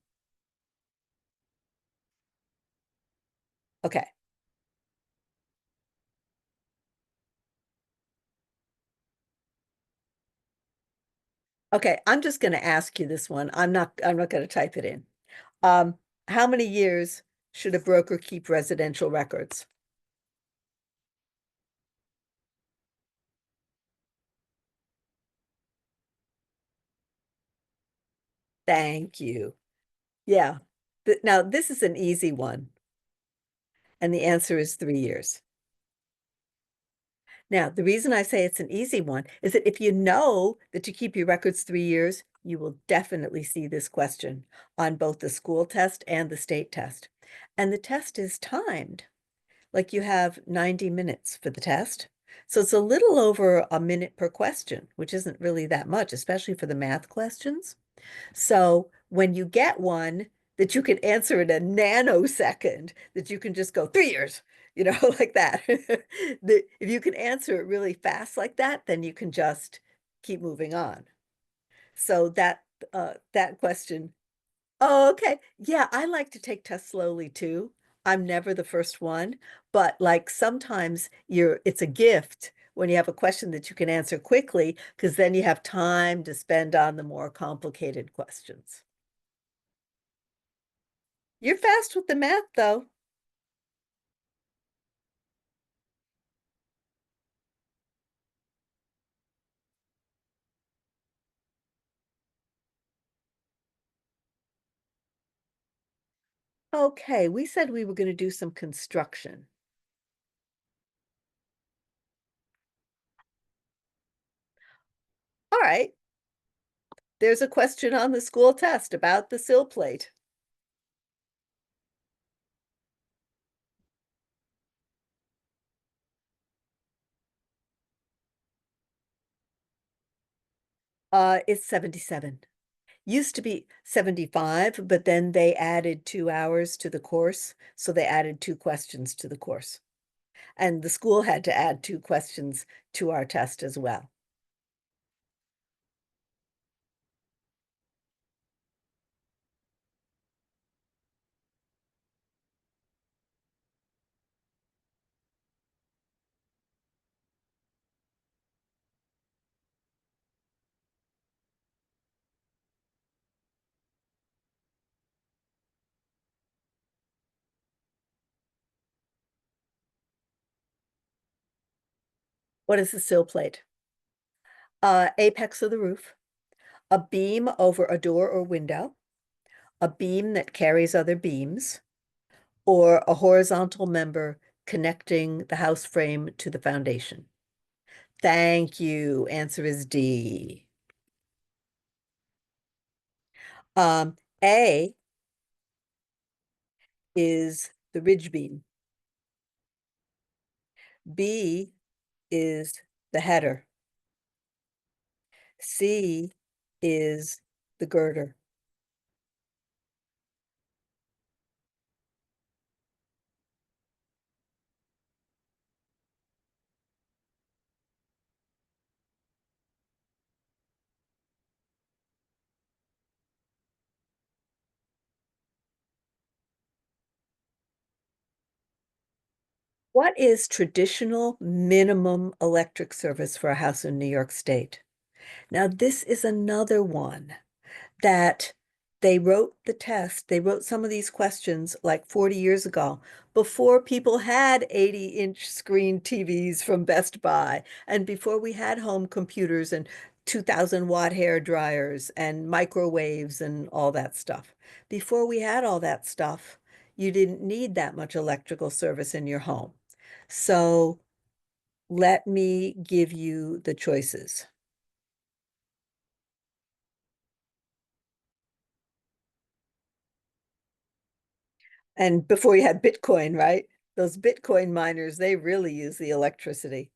Okay. Okay, I'm just going to ask you this one. I'm not going to type it in. How many years should a broker keep residential records? Thank you. Yeah. Now, this is an easy one. And the answer is 3 years. Now, the reason I say it's an easy one is that if you know that you keep your records 3 years, you will definitely see this question on both the school test and the state test. And the test is timed. Like you have 90 minutes for the test. So it's a little over a minute per question, which isn't really that much, especially for the math questions. So when you get one that you can answer in a nanosecond, that you can just go 3 years, like that. If you can answer it really fast like that, then you can just keep moving on. So that question. Oh, okay. Yeah, I like to take tests slowly too. I'm never the first one, but like sometimes it's a gift when you have a question that you can answer quickly, because then you have time to spend on the more complicated questions. You're fast with the math though. Okay, we said we were going to do some construction. All right. There's a question on the school test about the sill plate. It's 77. Used to be 75, but then they added 2 hours to the course. So they added 2 questions to the course. And the school had to add 2 questions to our test as well. What is the sill plate? Apex of the roof, a beam over a door or window, a beam that carries other beams, or a horizontal member connecting the house frame to the foundation. Thank you. Answer is D. A is the ridge beam. B is the header. C is the girder. What is traditional minimum electric service for a house in New York State? Now, this is another one that they wrote the test. They wrote some of these questions like 40 years ago, before people had 80-inch screen TVs from Best Buy, and before we had home computers and 2,000-watt hair dryers and microwaves and all that stuff. Before we had all that stuff, you didn't need that much electrical service in your home. So let me give you the choices. And before you had Bitcoin, right? Those Bitcoin miners, they really use the electricity.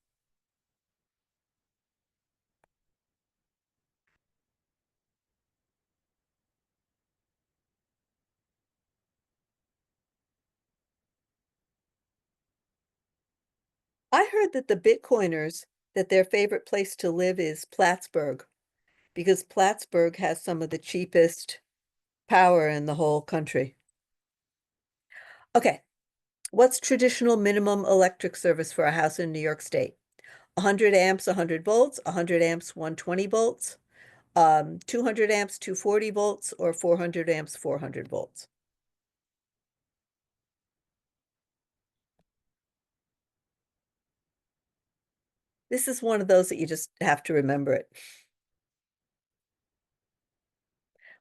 I heard that the Bitcoiners, that their favorite place to live is Plattsburgh, because Plattsburgh has some of the cheapest power in the whole country. Okay, what's traditional minimum electric service for a house in New York State? 100 amps, 100 volts, 100 amps, 120 volts, 200 amps, 240 volts, or 400 amps, 400 volts. This is one of those that you just have to remember it.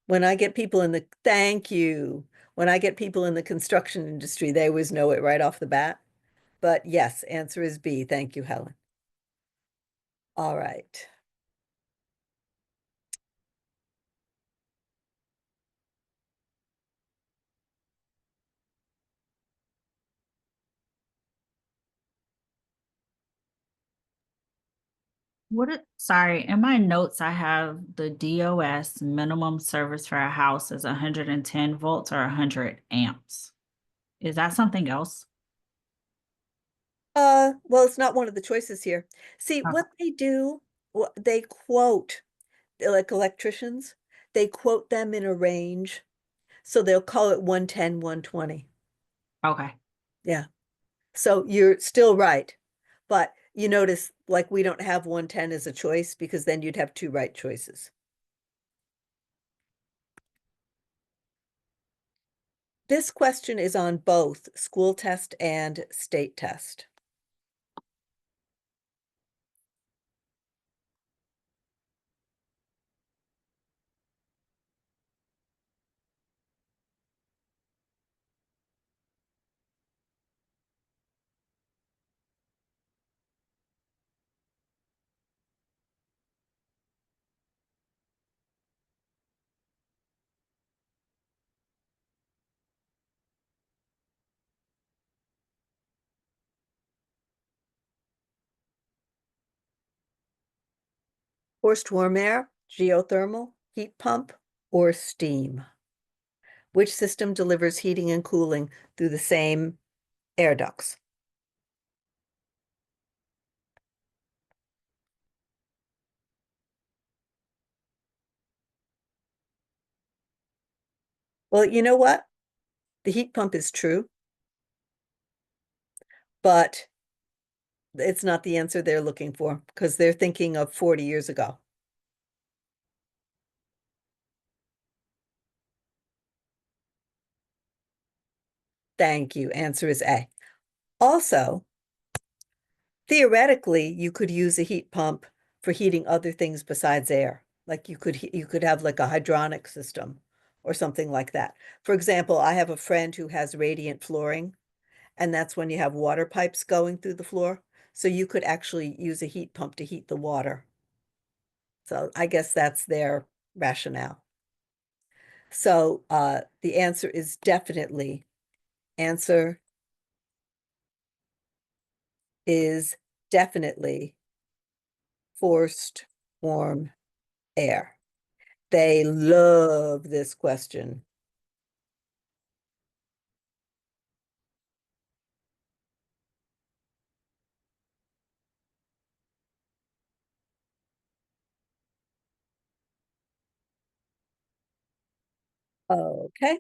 When I get people in the, thank you. When I get people in the construction industry, they always know it right off the bat. But yes, answer is B. Thank you, Helen. All right. Sorry, in my notes, I have the DOS minimum service for a house is 110 volts or 100 amps. Is that something else? Well, it's not one of the choices here. See, Oh, what they do, they quote, like electricians, they quote them in a range. So they'll call it 110, 120. okay. Yeah. So you're still right. But you notice, like, we don't have 110 as a choice because then you'd have two right choices. This question is on both school test and state test. Forced warm air, geothermal, heat pump, or steam? Which system delivers heating and cooling through the same air ducts? Well, you know what? The heat pump is true, but it's not the answer they're looking for because they're thinking of 40 years ago. Thank you. Answer is A. Also, theoretically, you could use a heat pump for heating other things besides air. Like you could have like a hydronic system or something like that. For example, I have a friend who has radiant flooring, and that's when you have water pipes going through the floor. So you could actually use a heat pump to heat the water. So I guess that's their rationale. So the answer is definitely, answer is definitely forced warm air. They love this question. Okay.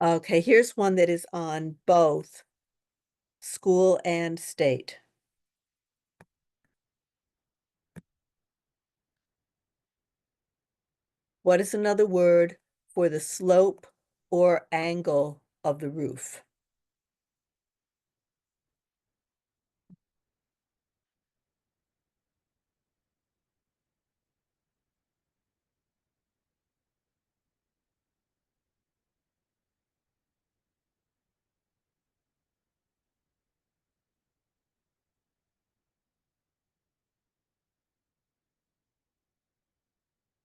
Okay, here's one that is on both school and state. What is another word for the slope or angle of the roof?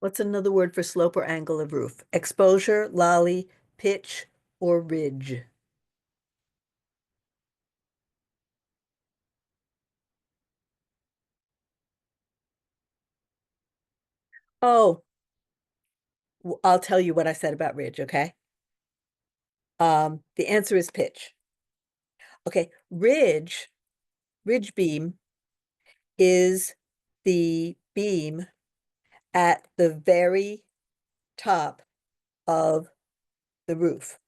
What's another word for slope or angle of roof? Exposure, lolly, pitch, or ridge? Oh, I'll tell you what I said about ridge, okay? The answer is pitch. Okay, ridge beam is the beam at the very top of the roof.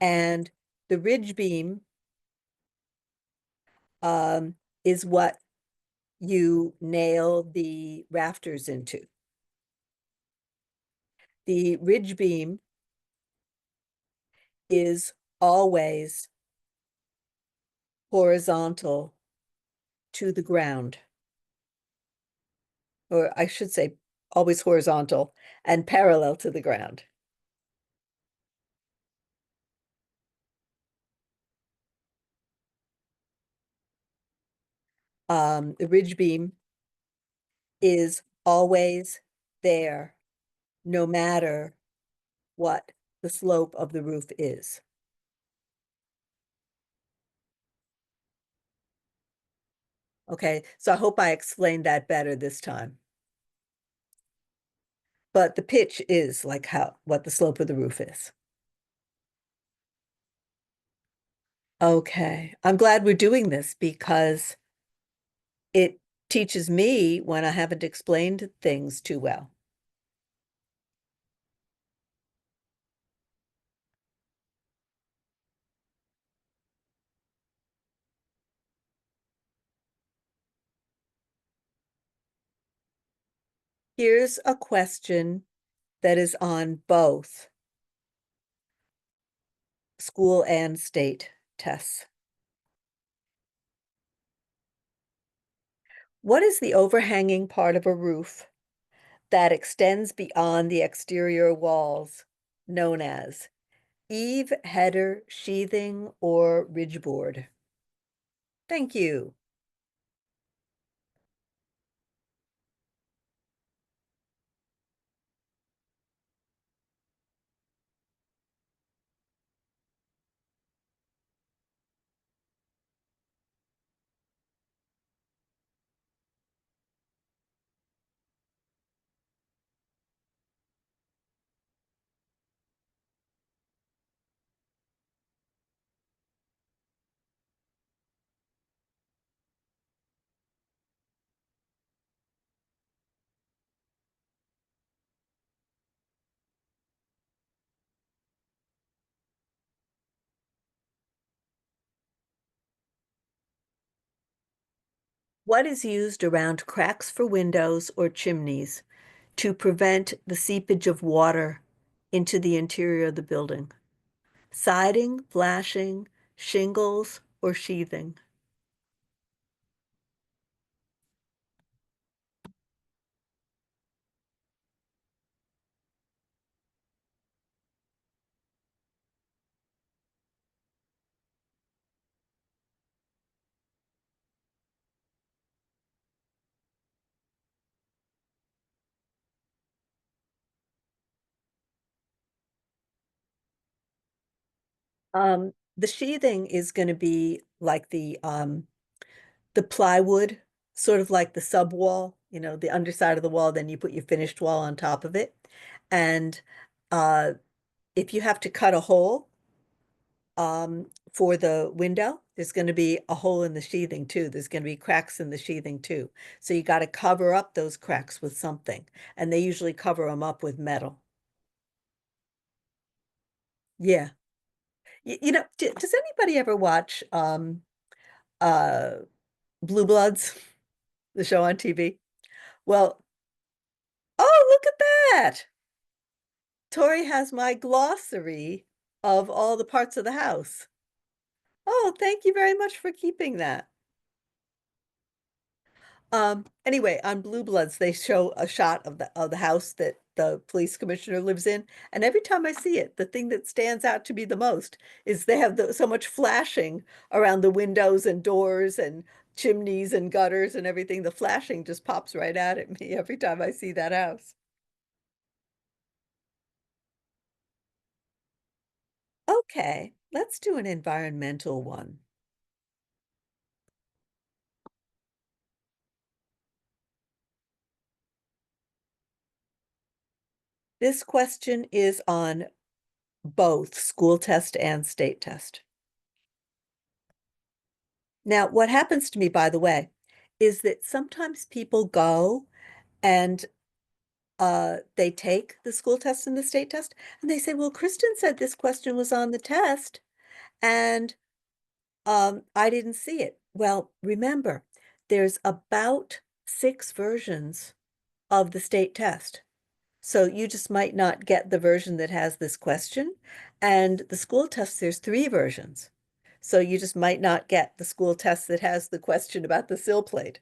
And the ridge beam is what you nail the rafters into. The ridge beam is always horizontal to the ground. Or I should say always horizontal and parallel to the ground. The ridge beam is always there, no matter what the slope of the roof is. Okay, so I hope I explained that better this time. But the pitch is like what the slope of the roof is. Okay, I'm glad we're doing this because it teaches me when I haven't explained things too well. Here's a question that is on both school and state tests. What is the overhanging part of a roof that extends beyond the exterior walls, known as eave, header, sheathing, or ridgeboard? Thank you. What is used around cracks for windows or chimneys to prevent the seepage of water into the interior of the building? Siding, flashing, shingles, or sheathing? The sheathing is going to be like the plywood, sort of like the sub wall, the underside of the wall, then you put your finished wall on top of it. And uh, if you have to cut a hole for the window, there's going to be a hole in the sheathing too. There's going to be cracks in the sheathing too. So you got to cover up those cracks with something. And they usually cover them up with metal. Yeah. Does anybody ever watch uh Blue Bloods, the show on TV? Well, oh, look at that. Tori has my glossary of all the parts of the house. Oh, thank you very much for keeping that. Anyway, on Blue Bloods, they show a shot of the house that the police commissioner lives in, and every time I see it, the thing that stands out to me the most is they have so much flashing around the windows and doors and chimneys and gutters and everything. The flashing just pops right out at me every time I see that house. Okay, let's do an environmental one. This question is on both school test and state test. Now, what happens to me, by the way, is that sometimes people go and they take the school test and the state test, and they say, well, Kristen said this question was on the test, and I didn't see it. Well, remember, there's about 6 versions of the state test. So you just might not get the version that has this question. And the school test, there's 3 versions. So you just might not get the school test that has the question about the sill plate.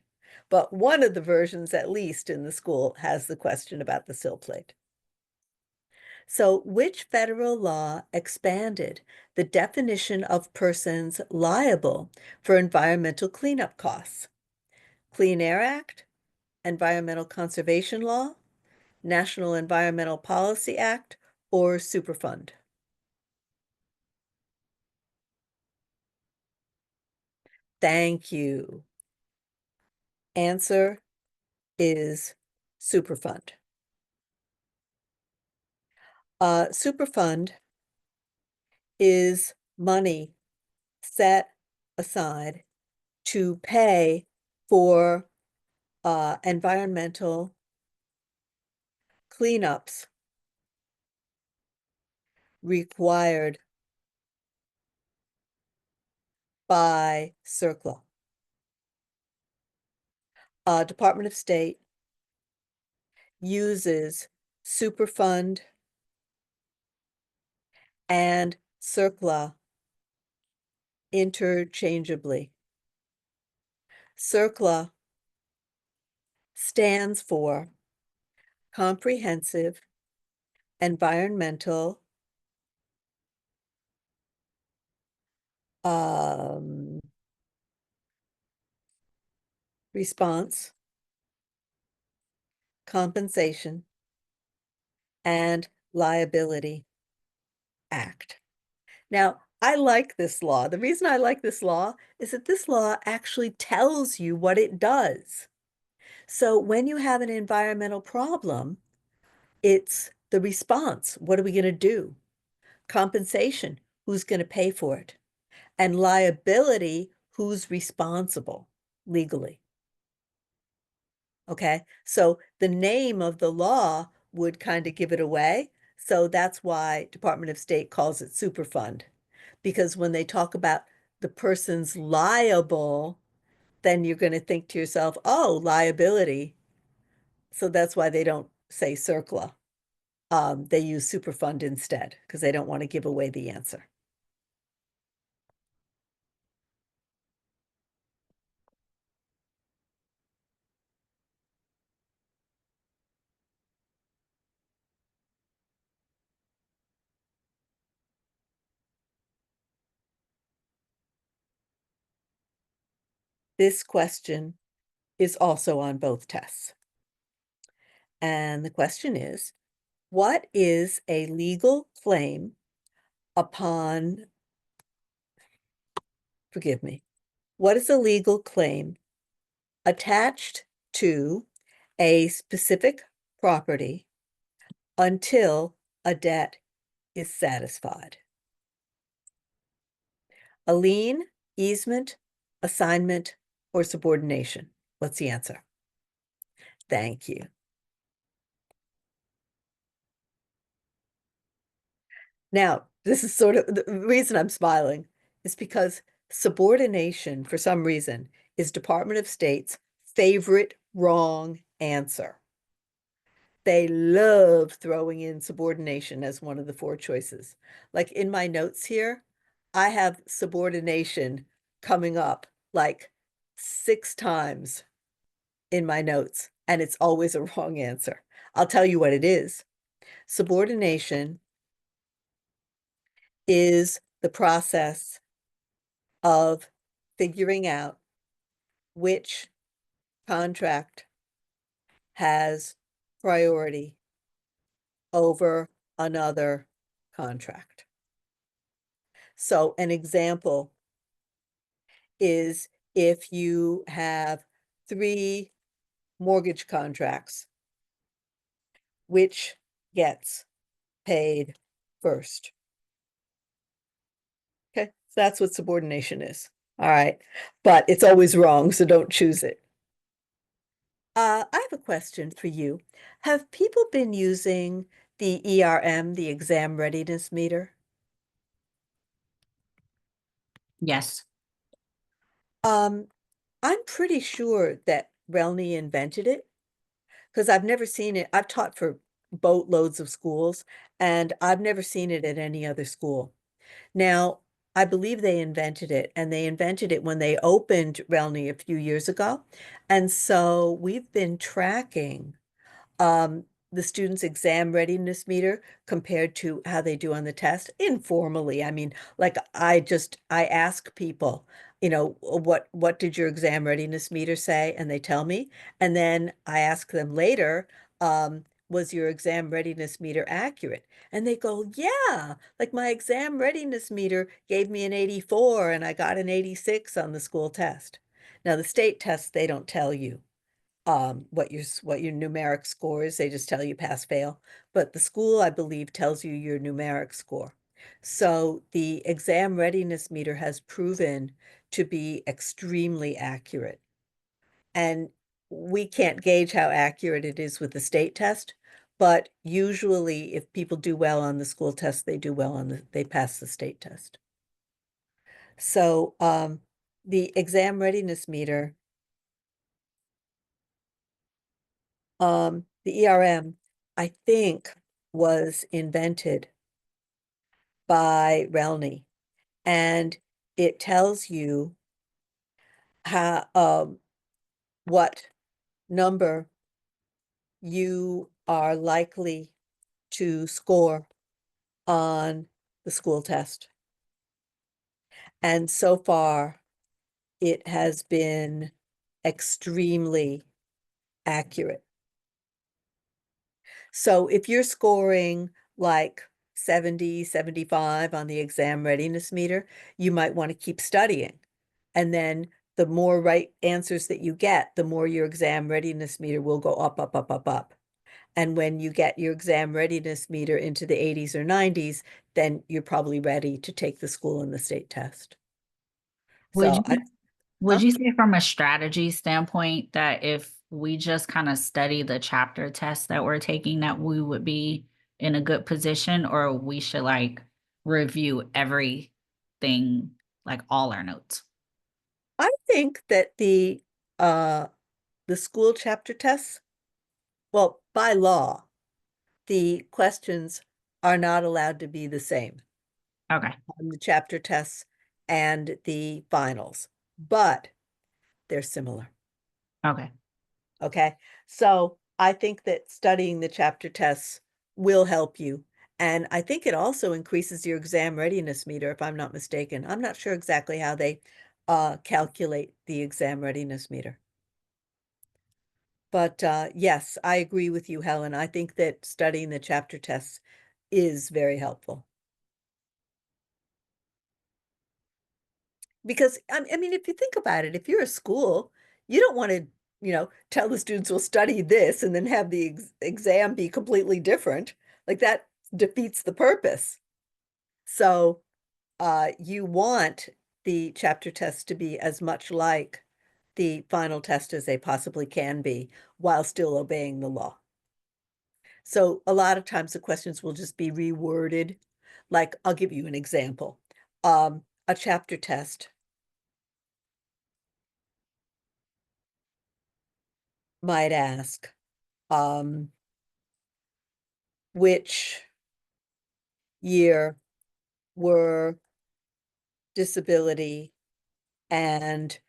But one of the versions, at least in the school, has the question about the sill plate. So which federal law expanded the definition of persons liable for environmental cleanup costs? Clean Air Act, Environmental Conservation Law, National Environmental Policy Act, or Superfund? Thank you. Answer is Superfund. Superfund is money set aside to pay for environmental cleanups required by CERCLA. Department of State uses Superfund and CERCLA interchangeably. CERCLA stands for Comprehensive Environmental Response, Compensation, and Liability Act. Now, I like this law. The reason I like this law is that this law actually tells you what it does. So when you have an environmental problem, it's the response. What are we going to do? Compensation, who's going to pay for it? And liability, who's responsible legally? Okay, so the name of the law would kind of give it away. So that's why Department of State calls it Superfund, because when they talk about the person's liable then you're going to think to yourself, oh, liability. So that's why they don't say CERCLA. They use Superfund instead because they don't want to give away the answer. This question is also on both tests. And the question is, what is a legal claim upon, forgive me, what is a legal claim attached to a specific property until a debt is satisfied? A lien, easement, assignment, or subordination? What's the answer? Thank you. Now, this is sort of the reason I'm smiling is because subordination, for some reason, is Department of State's favorite wrong answer. They love throwing in subordination as one of the 4 choices. Like in my notes here, I have subordination coming up like 6 times in my notes, and it's always a wrong answer. I'll tell you what it is. Subordination is the process of figuring out which contract has priority over another contract. So an example is if you have 3 mortgage contracts, which gets paid first? Okay, so that's what subordination is. All right, but it's always wrong, so don't choose it. I have a question for you. Have people been using the ERM, the exam readiness meter? Yes. I'm pretty sure that RELNY invented it because I've never seen it. I've taught for boatloads of schools, and I've never seen it at any other school. Now, I believe they invented it, and they invented it when they opened RELNY a few years ago. And so we've been tracking the students' exam readiness meter compared to how they do on the test informally. I mean, like I ask people, what did your exam readiness meter say? And they tell me. And then I ask them later, was your exam readiness meter accurate? And they go, yeah, like my exam readiness meter gave me an 84 and I got an 86 on the school test. Now, the state test, they don't tell you what your numeric score is. They just tell you pass fail. But the school, I believe, tells you your numeric score. So the exam readiness meter has proven to be extremely accurate. And we can't gauge how accurate it is with the state test, but usually if people do well on the school test, they do well they pass the state test. So the exam readiness meter, the ERM, I think, was invented by RELNY, and it tells you how what number you are likely to score on the school test. And so far, it has been extremely accurate. So if you're scoring like 70, 75 on the exam readiness meter, you might want to keep studying. And then the more right answers that you get, the more your exam readiness meter will go up, up, up, up, up. And when you get your exam readiness meter into the 80s or 90s, then you're probably ready to take the school and the state test. Would So you would you say from a strategy standpoint that if we just kind of study the chapter tests that we're taking, that we would be in a good position, or we should like review everything, like all our notes? I think think that the school chapter tests, well, by law, the questions are not allowed to be the same Okay. on the chapter tests and the finals, but they're similar. Okay. Okay, so I think that studying the chapter tests will help you. And I think it also increases your exam readiness meter, if I'm not mistaken. I'm not sure exactly how they calculate the exam readiness meter. But yes, I agree with you, Helen. I think that studying the chapter tests is very helpful. Because, I mean, if you think about it, if you're a school, you don't want to, tell the students will study this and then have the exam be completely different. Like that defeats the purpose. So you want the chapter tests to be as much like the final test as they possibly can be while still obeying the law. So a lot of times the questions will just be reworded. Like, I'll give you an example. A chapter test might ask, which year were disability and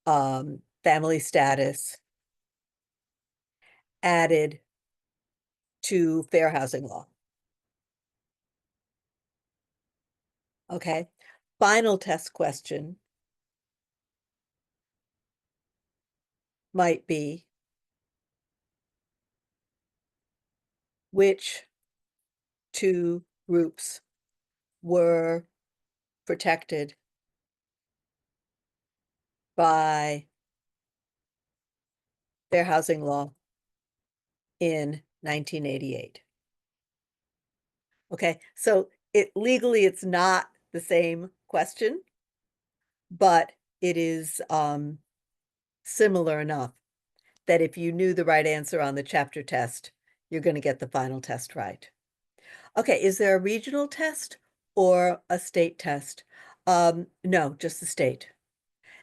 family status added to fair housing law? Okay. Final test question might be, which two groups were protected by fair housing law in 1988? Okay, so legally it's not the same question, but it is similar enough that if you knew the right answer on the chapter test, you're going to get the final test right. Okay, is there a regional test or a state test? No, just the state.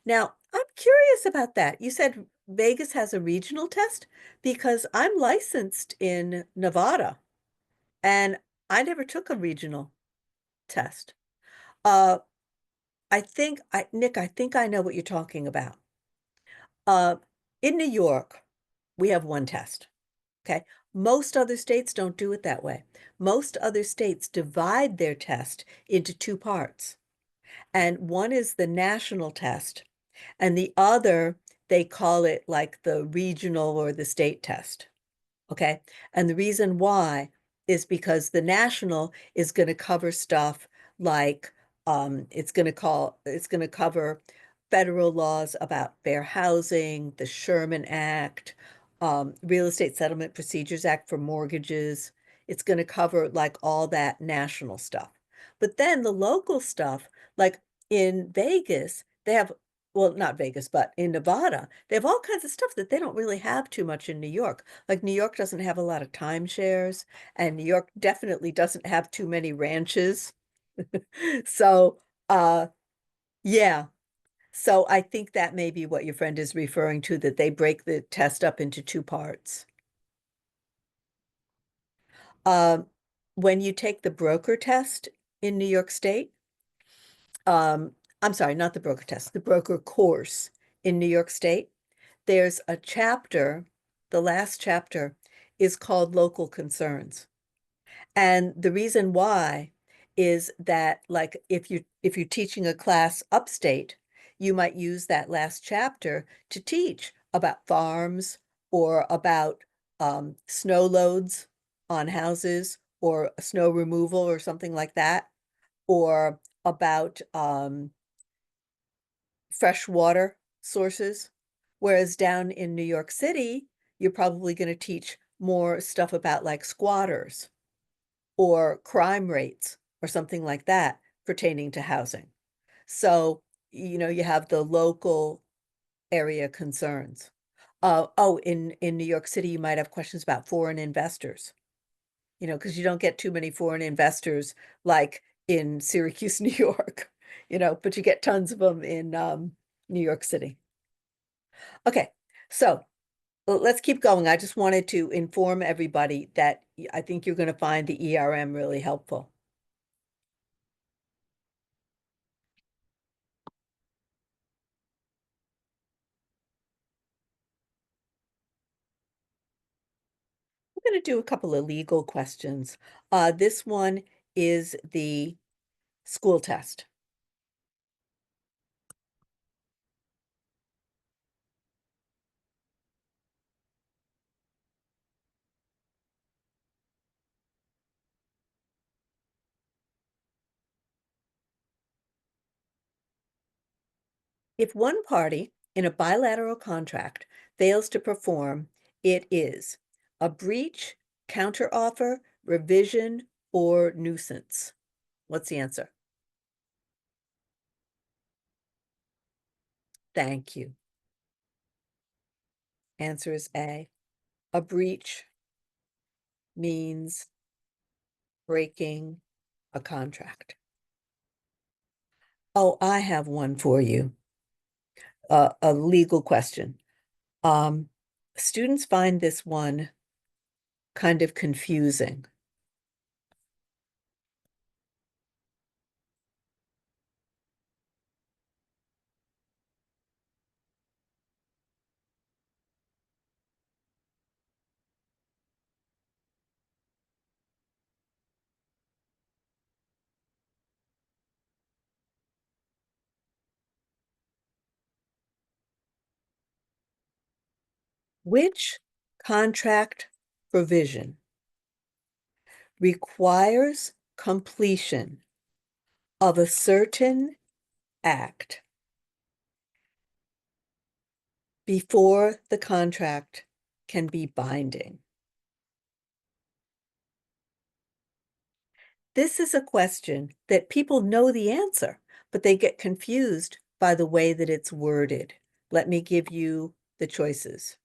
Now, I'm curious about that. You said Vegas has a regional test because I'm licensed in Nevada and I never took a regional test. Uh, Nick, I think I know what you're talking about. In New York, we have one test. Okay. Most other states don't do it that way. Most other states divide their test into two parts. And one is the national test, and the other, they call it like the regional or the state test. Okay. And the reason why is because the national is going to cover stuff like it's going to cover federal laws about fair housing, the Sherman Act, Real Estate Settlement Procedures Act for mortgages. It's going to cover like all that national stuff. But then the local stuff, like in Vegas, they have, well, not Vegas, but in Nevada, they have all kinds of stuff that they don't really have too much in New York. Like New York doesn't have a lot of timeshares, and New York definitely doesn't have too many ranches. So, yeah. So I think that may be what your friend is referring to, that they break the test up into two parts. Um, when you take the broker test in New York State, I'm sorry, not the broker test, the broker course in New York State, there's a chapter, the last chapter is called Local Concerns. And the reason why is that, like, if you're teaching a class upstate, you might use that last chapter to teach about farms or about snow loads on houses or snow removal or something like that, or about fresh water sources. Whereas down in New York City, you're probably going to teach more stuff about like squatters or crime rates or something like that pertaining to housing. So, you have the local area concerns. In New York City, you might have questions about foreign investors, because you don't get too many foreign investors like in Syracuse, New York, but you get tons of them in New York City. Okay, so let's keep going. I just wanted to inform everybody that I think you're going to find the ERM really helpful. I'm going to do a couple of legal questions. This one is the school test. If one party in a bilateral contract fails to perform, it is a breach, counteroffer, revision, or nuisance. What's the answer? Thank you. Answer is A. A breach means breaking a contract. Oh, I have one for you. A legal question. Students find this one kind of confusing. Which contract provision requires completion of a certain act before the contract can be binding? This is a question that people know the answer, but they get confused by the way that it's worded. Let me give you the choices.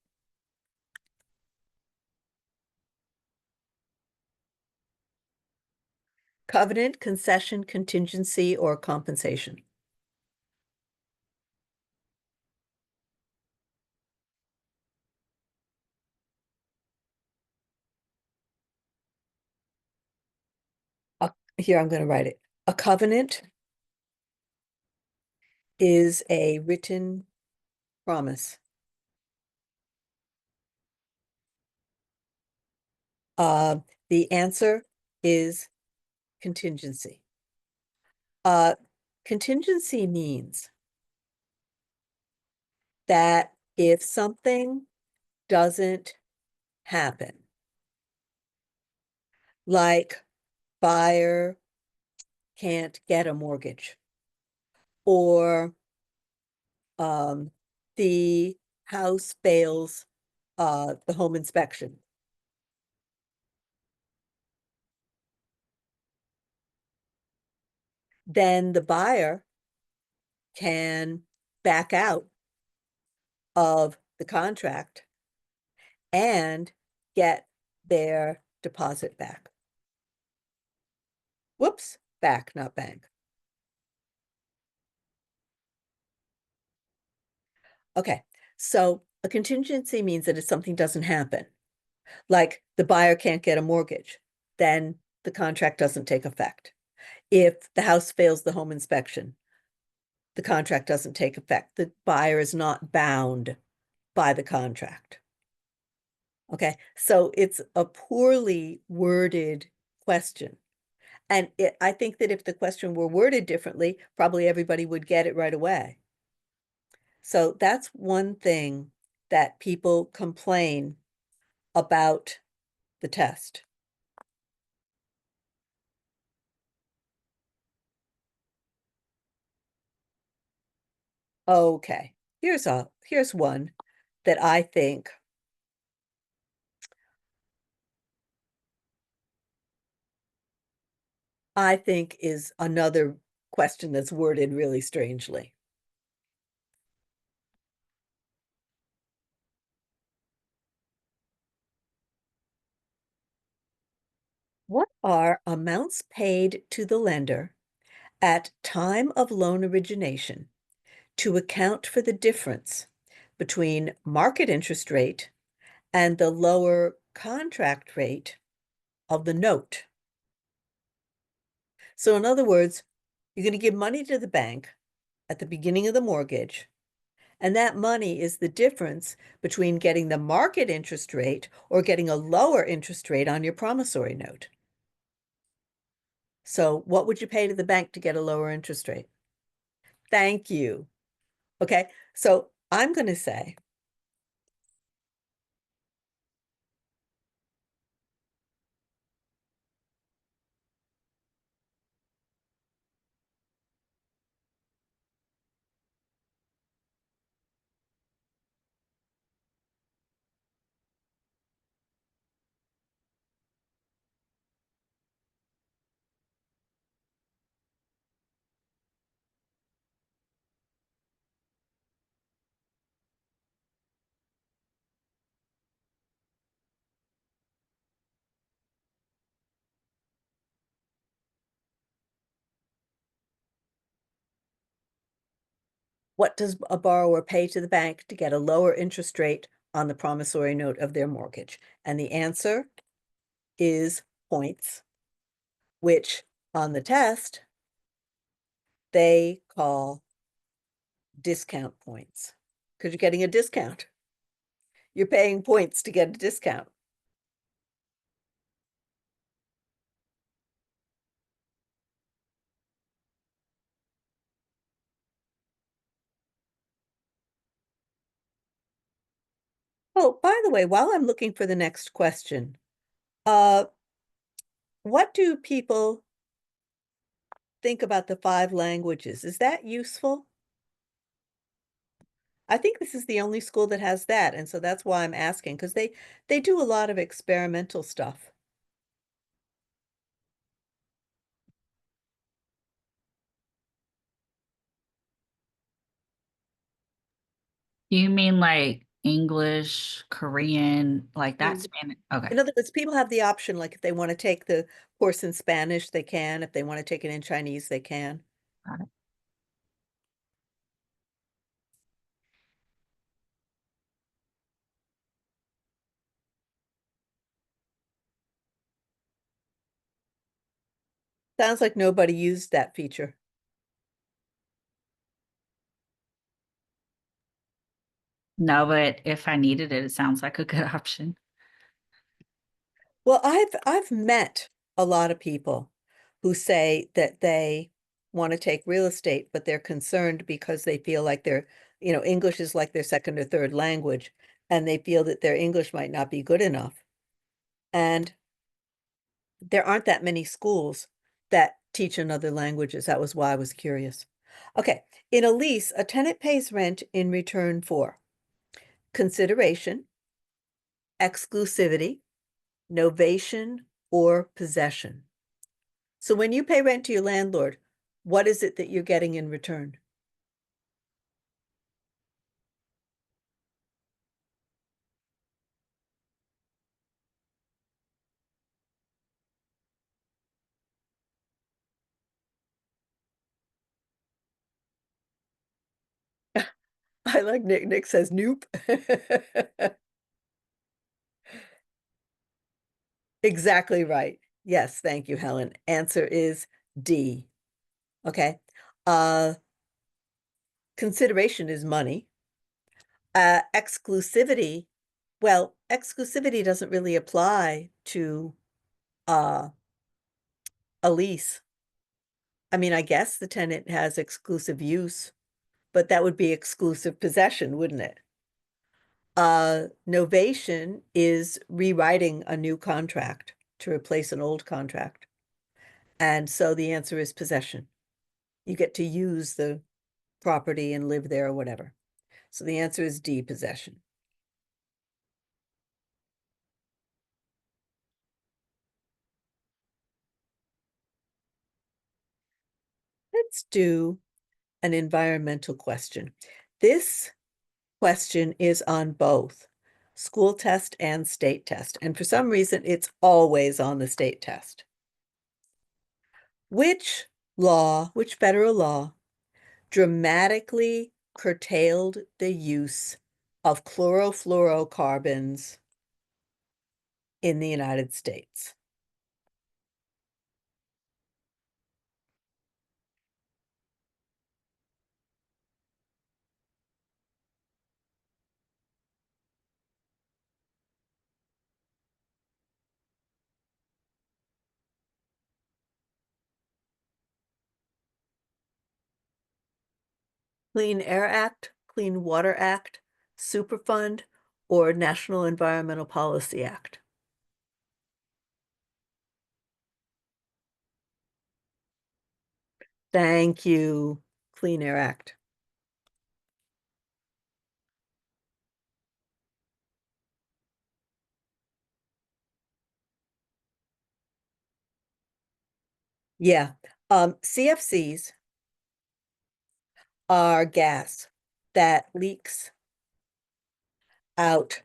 Covenant, concession, contingency, or compensation. Here, I'm going to write it. A covenant is a written promise. The answer is contingency. Contingency means that if something doesn't happen, like buyer can't get a mortgage, or the house fails the home inspection, then the buyer can back out of the contract and get their deposit back. Whoops, back, not bank. Okay, so a contingency means that if something doesn't happen, like the buyer can't get a mortgage, then the contract doesn't take effect. If the house fails the home inspection, the contract doesn't take effect. The buyer is not bound by the contract. Okay, so it's a poorly worded question. And I think that if the question were worded differently, probably everybody would get it right away. So that's one thing that people complain about the test. Okay, here's one that I think is another question that's worded really strangely. What are amounts paid to the lender at time of loan origination to account for the difference between market interest rate and the lower contract rate of the note. So in other words, you're going to give money to the bank at the beginning of the mortgage, and that money is the difference between getting the market interest rate or getting a lower interest rate on your promissory note. So what would you pay to the bank to get a lower interest rate? Thank you. Okay, so I'm going to say what does a borrower pay to the bank to get a lower interest rate on the promissory note of their mortgage? And the answer is points, which on the test, they call discount points because you're getting a discount. You're paying points to get a discount. Oh, by the way, while I'm looking for the next question, what do people think about the 5 languages? Is that useful? I think this is the only school that has that, and so that's why I'm asking, because they do a lot of experimental stuff. You mean like English, Korean, like that Spanish? Okay. In other words, people have the option, like if they want to take the course in Spanish, they can. If they want to take it in Chinese, they can. Got it. Sounds like nobody used that feature. No, but if I needed it, it sounds like a good option. Well, I've met a lot of people who say that they want to take real estate, but they're concerned because they feel like English is like their second or third language, and they feel that their English might not be good enough. And there aren't that many schools that teach in other languages. That was why I was curious. Okay, in a lease, a tenant pays rent in return for consideration, exclusivity, novation, or possession. So when you pay rent to your landlord, what is it that you're getting in return? I like Nick. Nick says nope. Exactly right. Yes, thank you, Helen. Answer is D. Okay. Consideration is money. Exclusivity, well, exclusivity doesn't really apply to a lease. I mean, I guess the tenant has exclusive use, but that would be exclusive possession, wouldn't it? Novation is rewriting a new contract to replace an old contract. And so the answer is possession. You get to use the property and live there or whatever. So the answer is D, possession. Let's do an environmental question. This question is on both school test and state test. And for some reason, it's always on the state test. Which federal law, dramatically curtailed the use of chlorofluorocarbons in the United States? Clean Air Act, Clean Water Act, Superfund, or National Environmental Policy Act? Thank you, Clean Air Act. Yeah, CFCs are gas that leaks out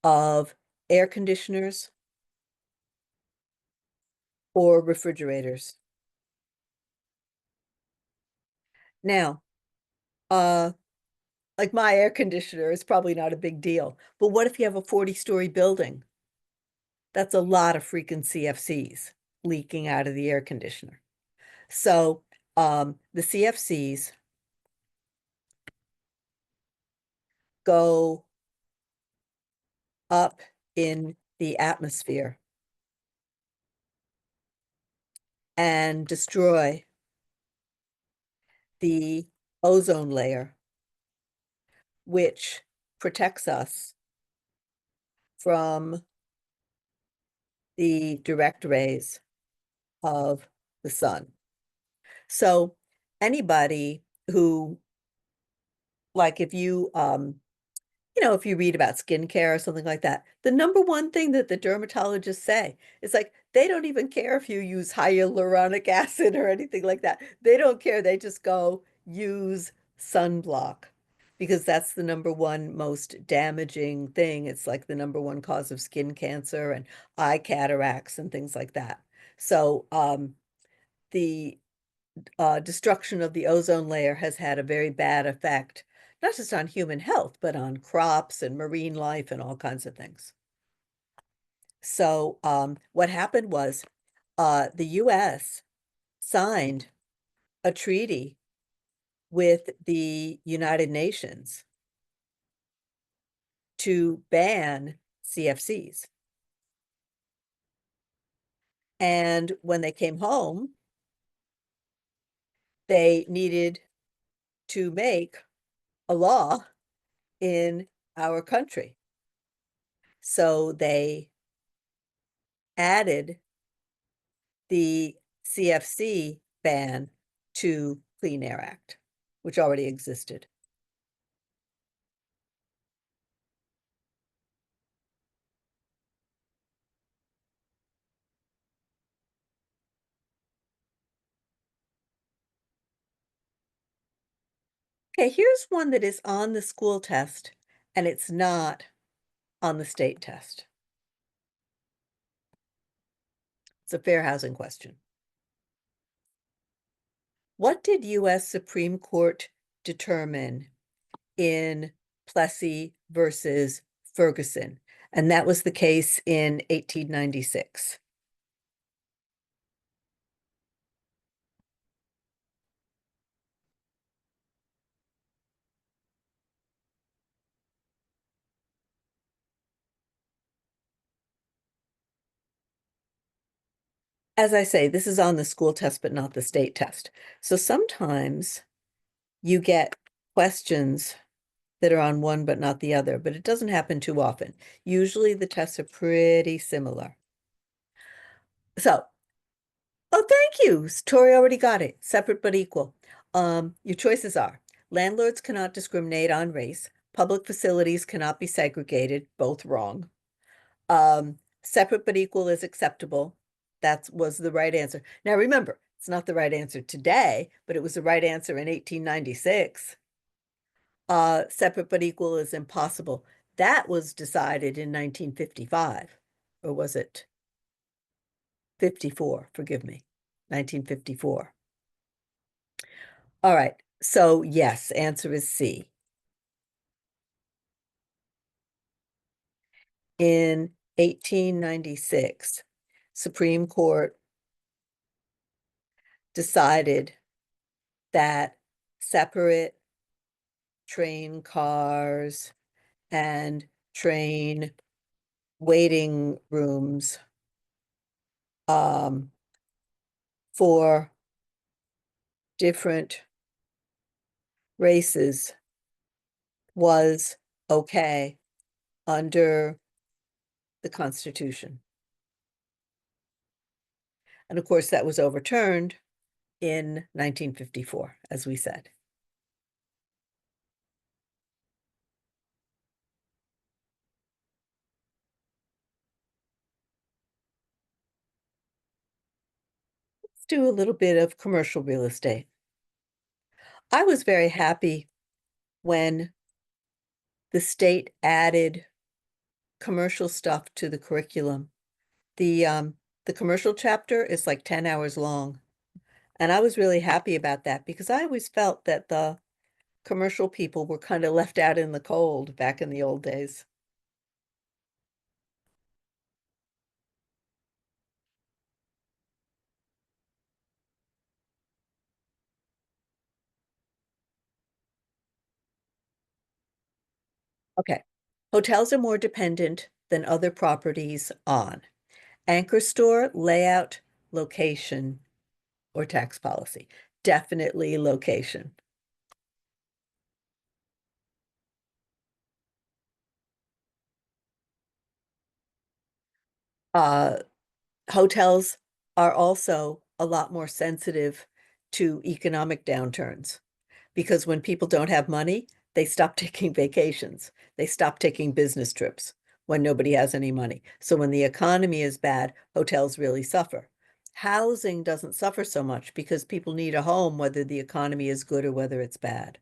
of air conditioners or refrigerators. Now, like my air conditioner is probably not a big deal, but what if you have a 40-story building? That's a lot of freaking CFCs leaking out of the air conditioner. So, the CFCs go up in the atmosphere and destroy the ozone layer, which protects us from the direct rays of the sun. So anybody who, like if you, if you read about skincare or something like that, the number one thing that the dermatologists say is like, they don't even care if you use hyaluronic acid or anything like that. They don't care. They just go use sunblock because that's the number one most damaging thing. It's like the number one cause of skin cancer and eye cataracts and things like that. So the destruction of the ozone layer has had a very bad effect, not just on human health, but on crops and marine life and all kinds of things. So what happened was the US signed a treaty with the United Nations to ban CFCs. And when they came home, they needed to make a law in our country. So they added the CFC ban to Clean Air Act, which already existed. Okay, here's one that is on the school test, and it's not on the state test. It's a fair housing question. What did US Supreme Court determine in Plessy versus Ferguson? And that was the case in 1896. As I say, this is on the school test, but not the state test. So sometimes you get questions that are on one but not the other, but it doesn't happen too often. Usually the tests are pretty similar. So, oh, thank you. Tori already got it. Separate but equal. Your choices are landlords cannot discriminate on race. Public facilities cannot be segregated, both wrong. Separate but equal is acceptable. That was the right answer. Now remember, it's not the right answer today, but it was the right answer in 1896. Separate but equal is impossible. That was decided in 1955, or was it 54? Forgive me, 1954. All right, so yes, answer is C. in 1896, Supreme Court decided that separate train cars and train waiting rooms for different races was okay under the Constitution. And of course, that was overturned in 1954, as we said. Let's do a little bit of commercial real estate. I was very happy when the state added commercial stuff to the curriculum. The commercial chapter is like 10 hours long. And I was really happy about that because I always felt that the commercial people were kind of left out in the cold back in the old days. Okay. Hotels are more dependent than other properties on anchor store, layout, location, or tax policy. Definitely location. Hotels are also a lot more sensitive to economic downturns because when people don't have money, they stop taking vacations. They stop taking business trips when nobody has any money. So when the economy is bad, hotels really suffer. Housing doesn't suffer so much because people need a home, whether the economy is good or whether it's bad.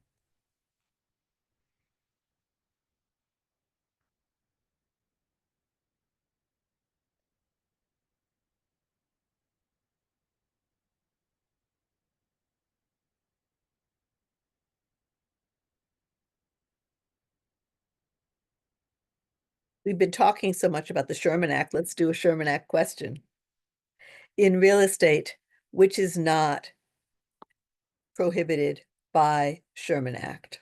We've been talking so much about the Sherman Act. Let's do a Sherman Act question. In real estate, which is not prohibited by Sherman Act?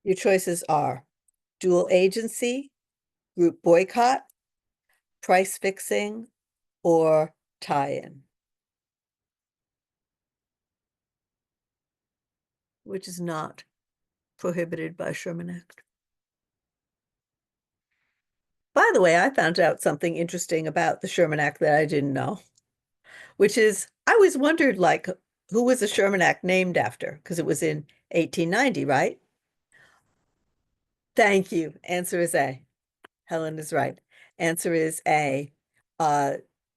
Your choices are dual agency, group boycott, price fixing, or tie-in, which is not prohibited by Sherman Act. By the way, I found out something interesting about the Sherman Act that I didn't know, which is I always wondered, like, who was the Sherman Act named after? Because it was in 1890, right? Thank you. Answer is A. Helen is right. Answer is A.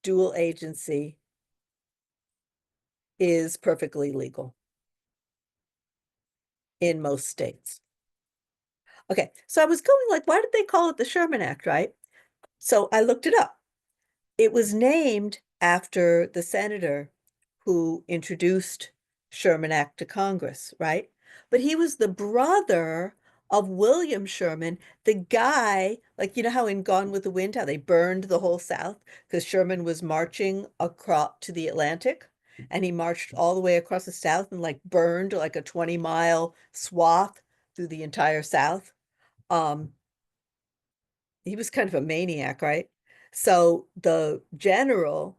Dual agency is perfectly legal in most states. Okay, so I was going like, why did they call it the Sherman Act, right? So I looked it up. It was named after the senator who introduced Sherman Act to Congress, right? But he was the brother of William Sherman, the guy, like, you know how in Gone with the Wind, how they burned the whole South because Sherman was marching across to the Atlantic and he marched all the way across the South and like burned like a 20-mile swath through the entire South. He was kind of a maniac, right? So the general,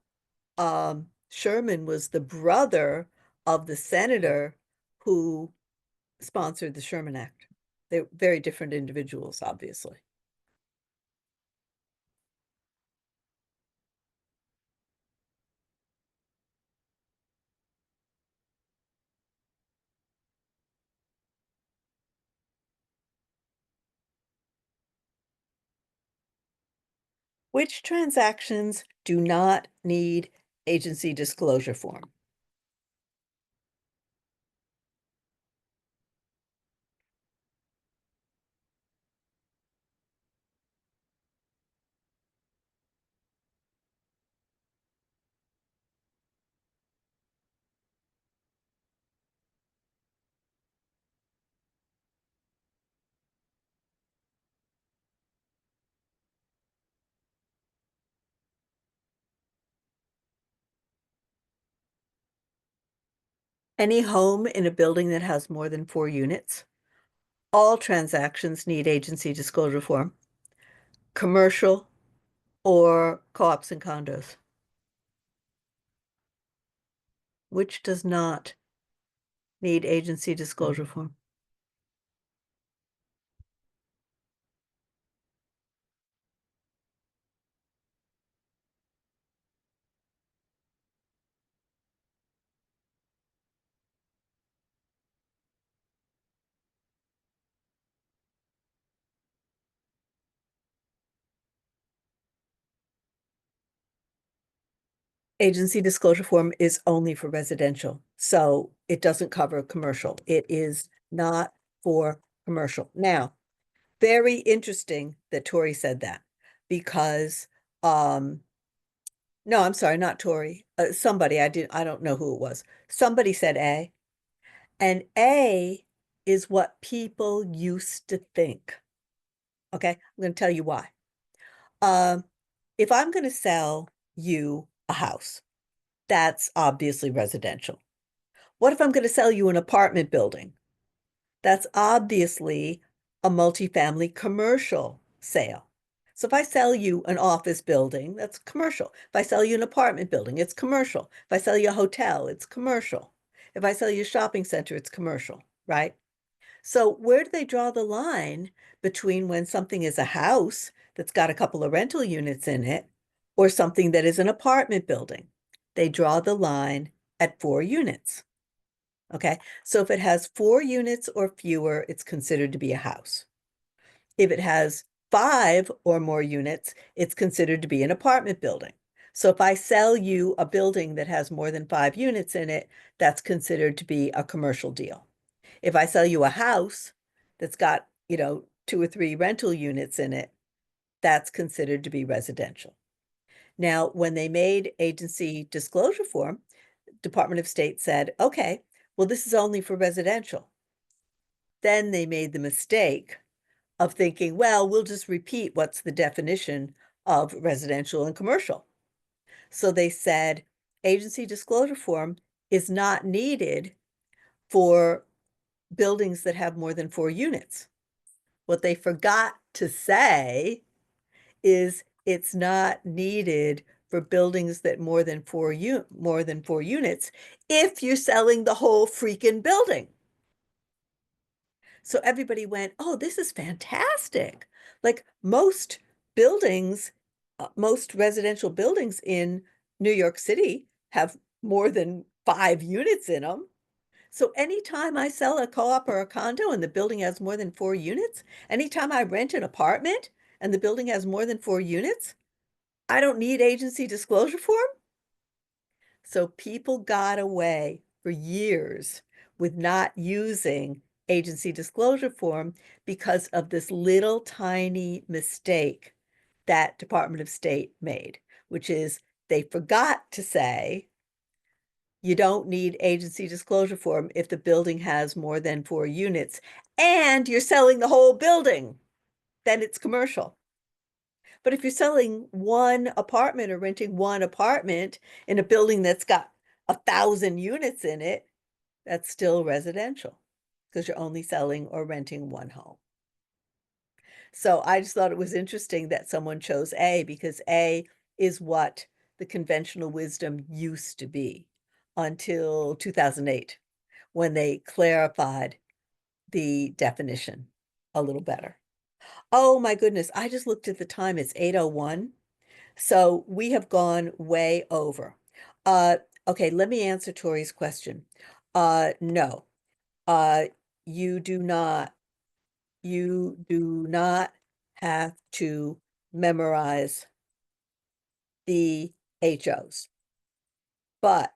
Sherman, was the brother of the senator who sponsored the Sherman Act. They're very different individuals, obviously. Which transactions do not need agency disclosure form? Any home in a building that has more than 4 units, all transactions need agency disclosure form. Commercial or co-ops and condos. Which does not need agency disclosure form? Agency disclosure form is only for residential, so it doesn't cover commercial. It is not for commercial. Now, very interesting that Tori said that because, no, I'm sorry, not Tori. Somebody, I don't know who it was. Somebody said A, and A is what people used to think. Okay, I'm going to tell you why. If I'm going to sell you a house, that's obviously residential. What if I'm going to sell you an apartment building? That's obviously a multifamily commercial sale. So if I sell you an office building, that's commercial. If I sell you an apartment building, it's commercial. If I sell you a hotel, it's commercial. If I sell you a shopping center, it's commercial, right? So where do they draw the line between when something is a house that's got a couple of rental units in it or something that is an apartment building? They draw the line at 4 units. Okay, so if it has 4 units or fewer, it's considered to be a house. If it has 5 or more units, it's considered to be an apartment building. So if I sell you a building that has more than 5 units in it, that's considered to be a commercial deal. If I sell you a house that's got, 2 or 3 rental units in it, that's considered to be residential. Now, when they made agency disclosure form, Department of State said, okay, well, this is only for residential. Then they made the mistake of thinking, well, we'll just repeat what's the definition of residential and commercial. So they said agency disclosure form is not needed for buildings that have more than 4 units. What they forgot to say is it's not needed for buildings that more than 4 units if you're selling the whole freaking building. So everybody went, oh, this is fantastic. Like most buildings, most residential buildings in New York City have more than 5 units in them. So anytime I sell a co-op or a condo and the building has more than 4 units, anytime I rent an apartment and the building has more than 4 units, I don't need agency disclosure form. So people got away for years with not using agency disclosure form because of this little tiny mistake that Department of State made, which is they forgot to say you don't need agency disclosure form if the building has more than 4 units and you're selling the whole building, then it's commercial. But if you're selling one apartment or renting one apartment in a building that's got 1,000 units in it, that's still residential because you're only selling or renting one home. So I just thought it was interesting that someone chose A because A is what the conventional wisdom used to be until 2008 when they clarified the definition a little better. Oh my goodness, I just looked at the time. It's 8:01. So we have gone way over. Okay, let me answer Tori's question. No, uh, you do not, you do not have to memorize the HOs. But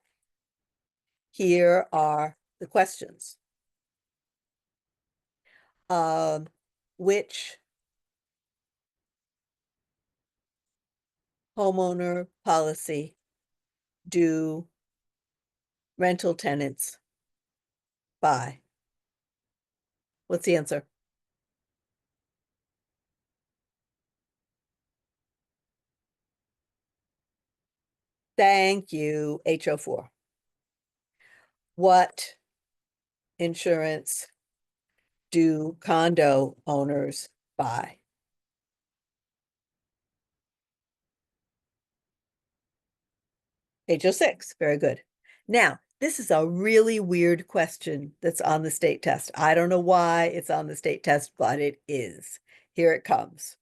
here are the questions. Which homeowner policy do rental tenants buy? What's the answer? Thank you, HO4. What insurance do condo owners buy? HO6, very good. Now, this is a really weird question that's on the state test. I don't know why it's on the state test, but it is. Here it comes.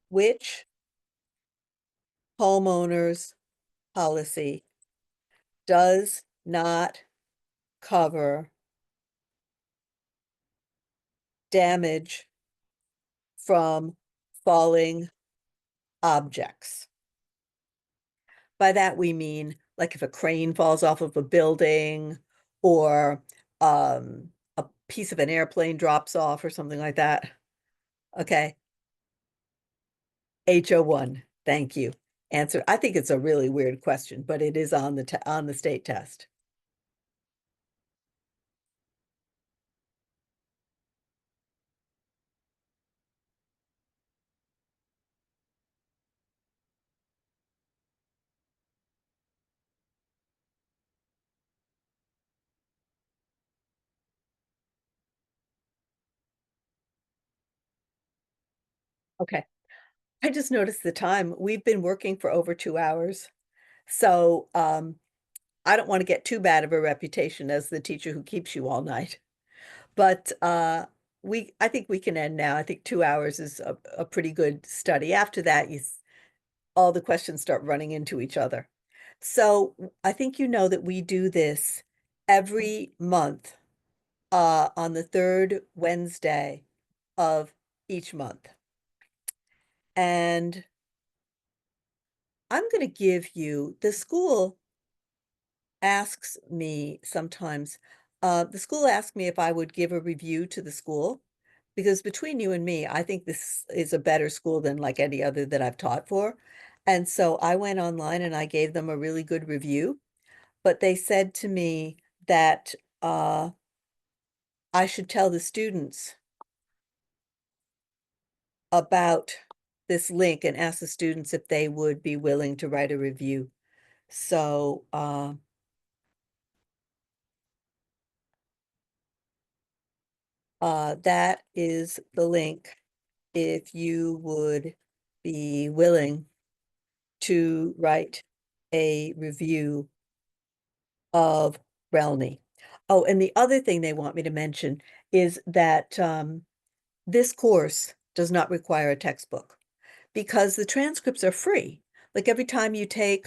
Which homeowner's policy does not cover damage from falling objects? By that we mean like if a crane falls off of a building or a piece of an airplane drops off or something like that. Okay. HO1. Thank you. Answer. I think it's a really weird question, but it is on the state test. Okay. I just noticed the time. We've been working for over 2 hours. So I don't want to get too bad of a reputation as the teacher who keeps you all night. But I think we can end now. I think 2 hours is a pretty good study. After that, all the questions start running into each other. So I think you know that we do this every month on the third Wednesday of each month. And I'm going to give you, the school asks me sometimes, the school asks me if I would give a review to the school, because between you and me, I think this is a better school than like any other that I've taught for. And so I went online and I gave them a really good review, but they said to me that I should tell the students about this link and ask the students if they would be willing to write a review. So that is the link if you would be willing to write a review of RELNY. Oh, and the other thing they want me to mention is that this course does not require a textbook because the transcripts are free. Like every time you take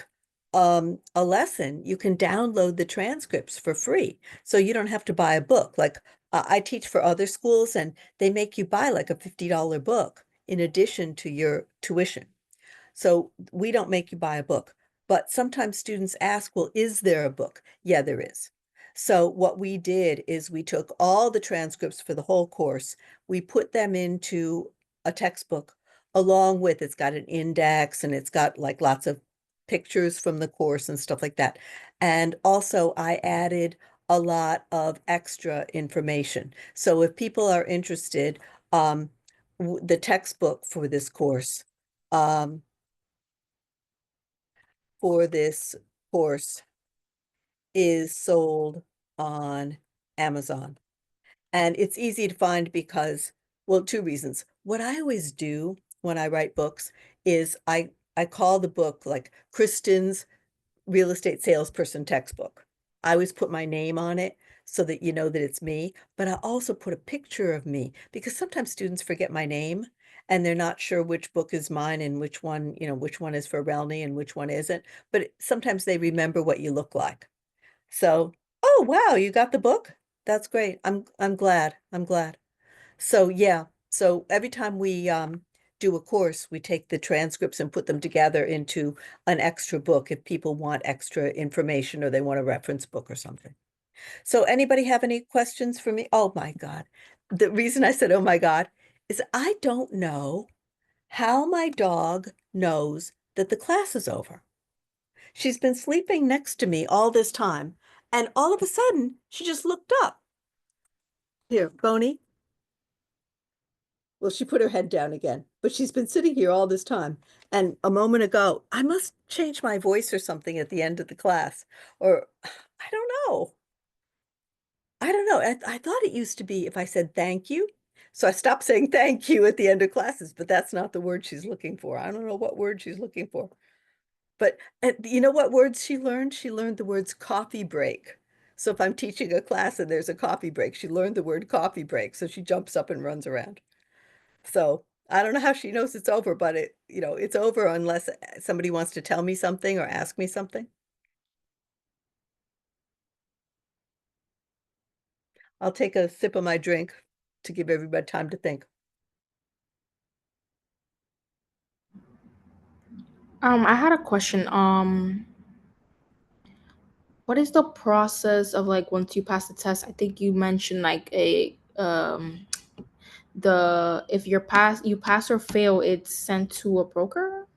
a lesson, you can download the transcripts for free. So you don't have to buy a book. Like I teach for other schools and they make you buy like a $50 book in addition to your tuition. So we don't make you buy a book, but sometimes students ask, well, is there a book? Yeah, there is. So what we did is we took all the transcripts for the whole course, we put them into a textbook along with, it's got an index and it's got like lots of pictures from the course and stuff like that. And also I added a lot of extra information. So if people are interested, the textbook for this course, um, for this course is sold on Amazon. And it's easy to find because, well, two reasons. What I always do when I write books is I call the book like Kristen's Real Estate Salesperson Textbook. I always put my name on it so that you know that it's me, but I also put a picture of me because sometimes students forget my name and they're not sure which book is mine and which one, which one is for RELNY and which one isn't, but sometimes they remember what you look like. So, oh wow, you got the book? That's great. I'm glad. I'm glad. So yeah, so every time we do a course, we take the transcripts and put them together into an extra book if people want extra information or they want a reference book or something. So anybody have any questions for me? Oh my God. The reason I said, oh my God, is I don't know how my dog knows that the class is over. She's been sleeping next to me all this time, and all of a sudden, she just looked up. Here, Boney, Well, she put her head down again, but she's been sitting here all this time. And a moment ago, I must change my voice or something at the end of the class, or I don't know. I don't know. I thought it used to be if I said thank you. So I stopped saying thank you at the end of classes, but that's not the word she's looking for. I don't know what word she's looking for. But you know what words she learned? She learned the words coffee break. So if I'm teaching a class and there's a coffee break, she learned the word coffee break. So she jumps up and runs around. So I don't know how she knows it's over, but it's over unless somebody wants to tell me something or ask me something. I'll take a sip of my drink to give everybody time to think. I had a question. What is the process of like once you pass the test? I think you mentioned like the if you pass or fail, it's sent to a broker,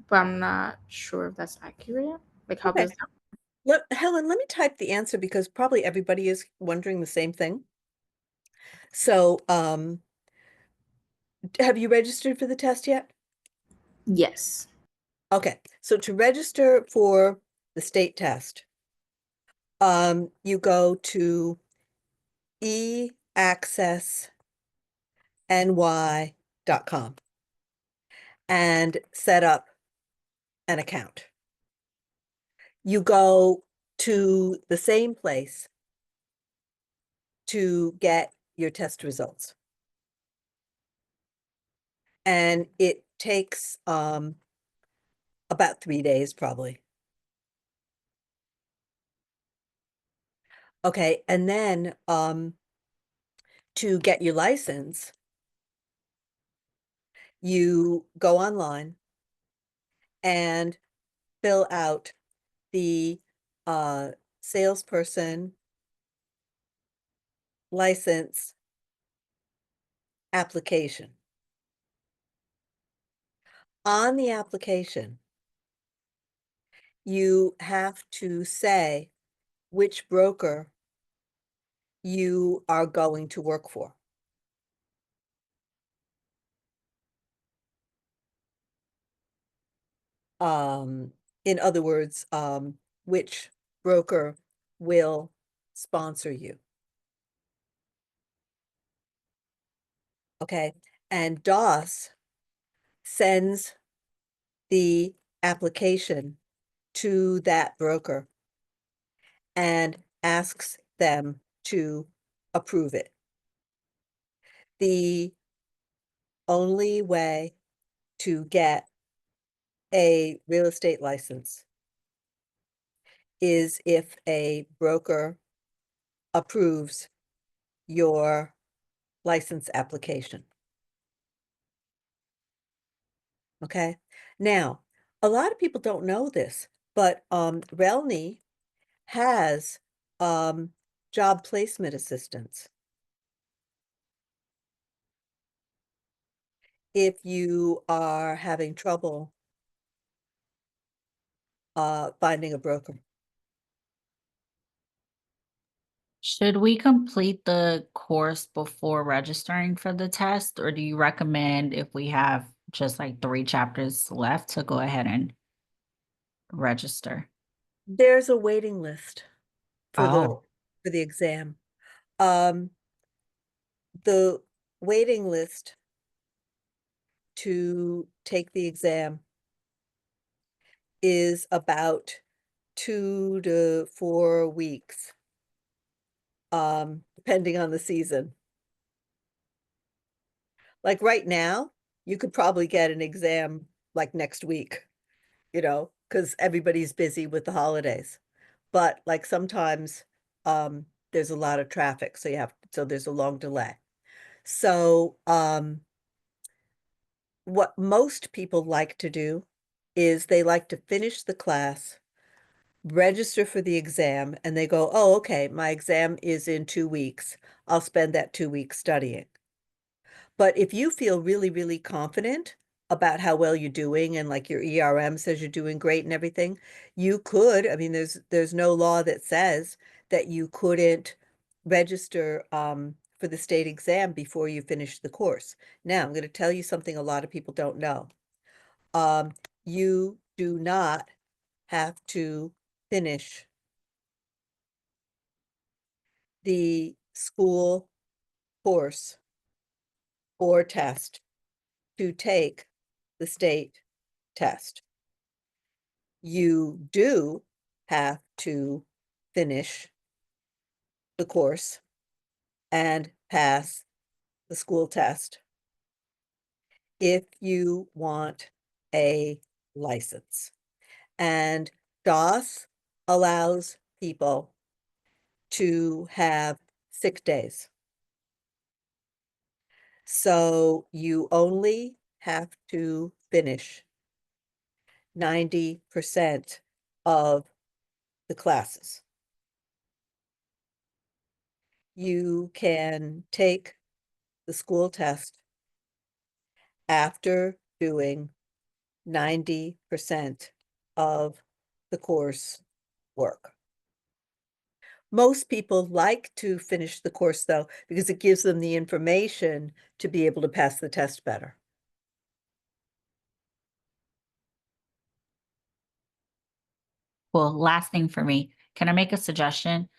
but I'm not sure if that's accurate. Like how Okay. does that? Helen, let me type the answer because probably everybody is wondering the same thing. So, have you registered for the test yet? Yes. Okay, so to register for the state test, you go to eaccessny.com and set up an account. You go to the same place to get your test results. And it takes about 3 days probably. Okay, and then to get your license, you go online and fill out the salesperson license application. On the application, you have to say which broker you are going to work for. In other words, which broker will sponsor you. Okay, and DOS sends the application to that broker and asks them to approve it. The only way to get a real estate license is if a broker approves your license application. Okay, now a lot of people don't know this, but RELNY has job placement assistance. If you are having trouble finding a broker. Should we complete the course before registering for the test, or do you recommend if we have just like 3 chapters left to go ahead and register? There's a waiting list for Oh, the exam. Um, the waiting list to take the exam is about 2 to 4 weeks, depending on the season. Like right now, you could probably get an exam like next week, because everybody's busy with the holidays. But like sometimes there's a lot of traffic, so there's a long delay. So what most people like to do is they like to finish the class, register for the exam, and they go, oh, okay, my exam is in 2 weeks. I'll spend that 2 weeks studying. But if you feel really, really confident about how well you're doing and like your ERM says you're doing great and everything, you could, I mean, there's no law that says that you couldn't register for the state exam before you finish the course. Now, I'm going to tell you something a lot of people don't know. You do not have to finish the school course or test to take the state test. You do have to finish the course and pass the school test if you want a license. And DOS allows people to have sick days. So you only have to finish 90% of the classes. You can take the school test after doing 90% of the course work. Most people like to finish the course though, because it gives them the information to be able to pass the test better. Well, last thing for me, can I make a suggestion?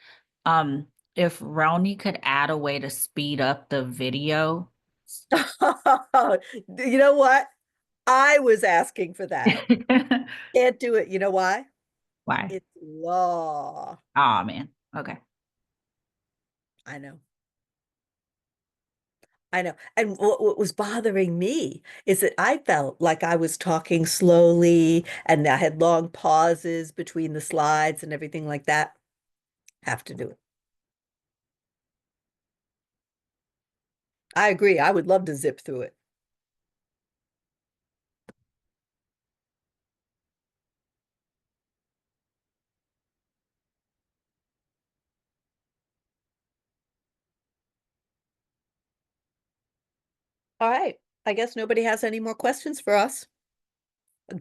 If RELNY could add a way to speed up the video. You know what? I was asking for that. Can't do it. You know why? Why? It's law. Oh man. Okay. I know. I know. And what was bothering me is that I felt like I was talking slowly and I had long pauses between the slides and everything like that. Have to do it. I agree. I would love to zip through it. All right. I guess nobody has any more questions for us.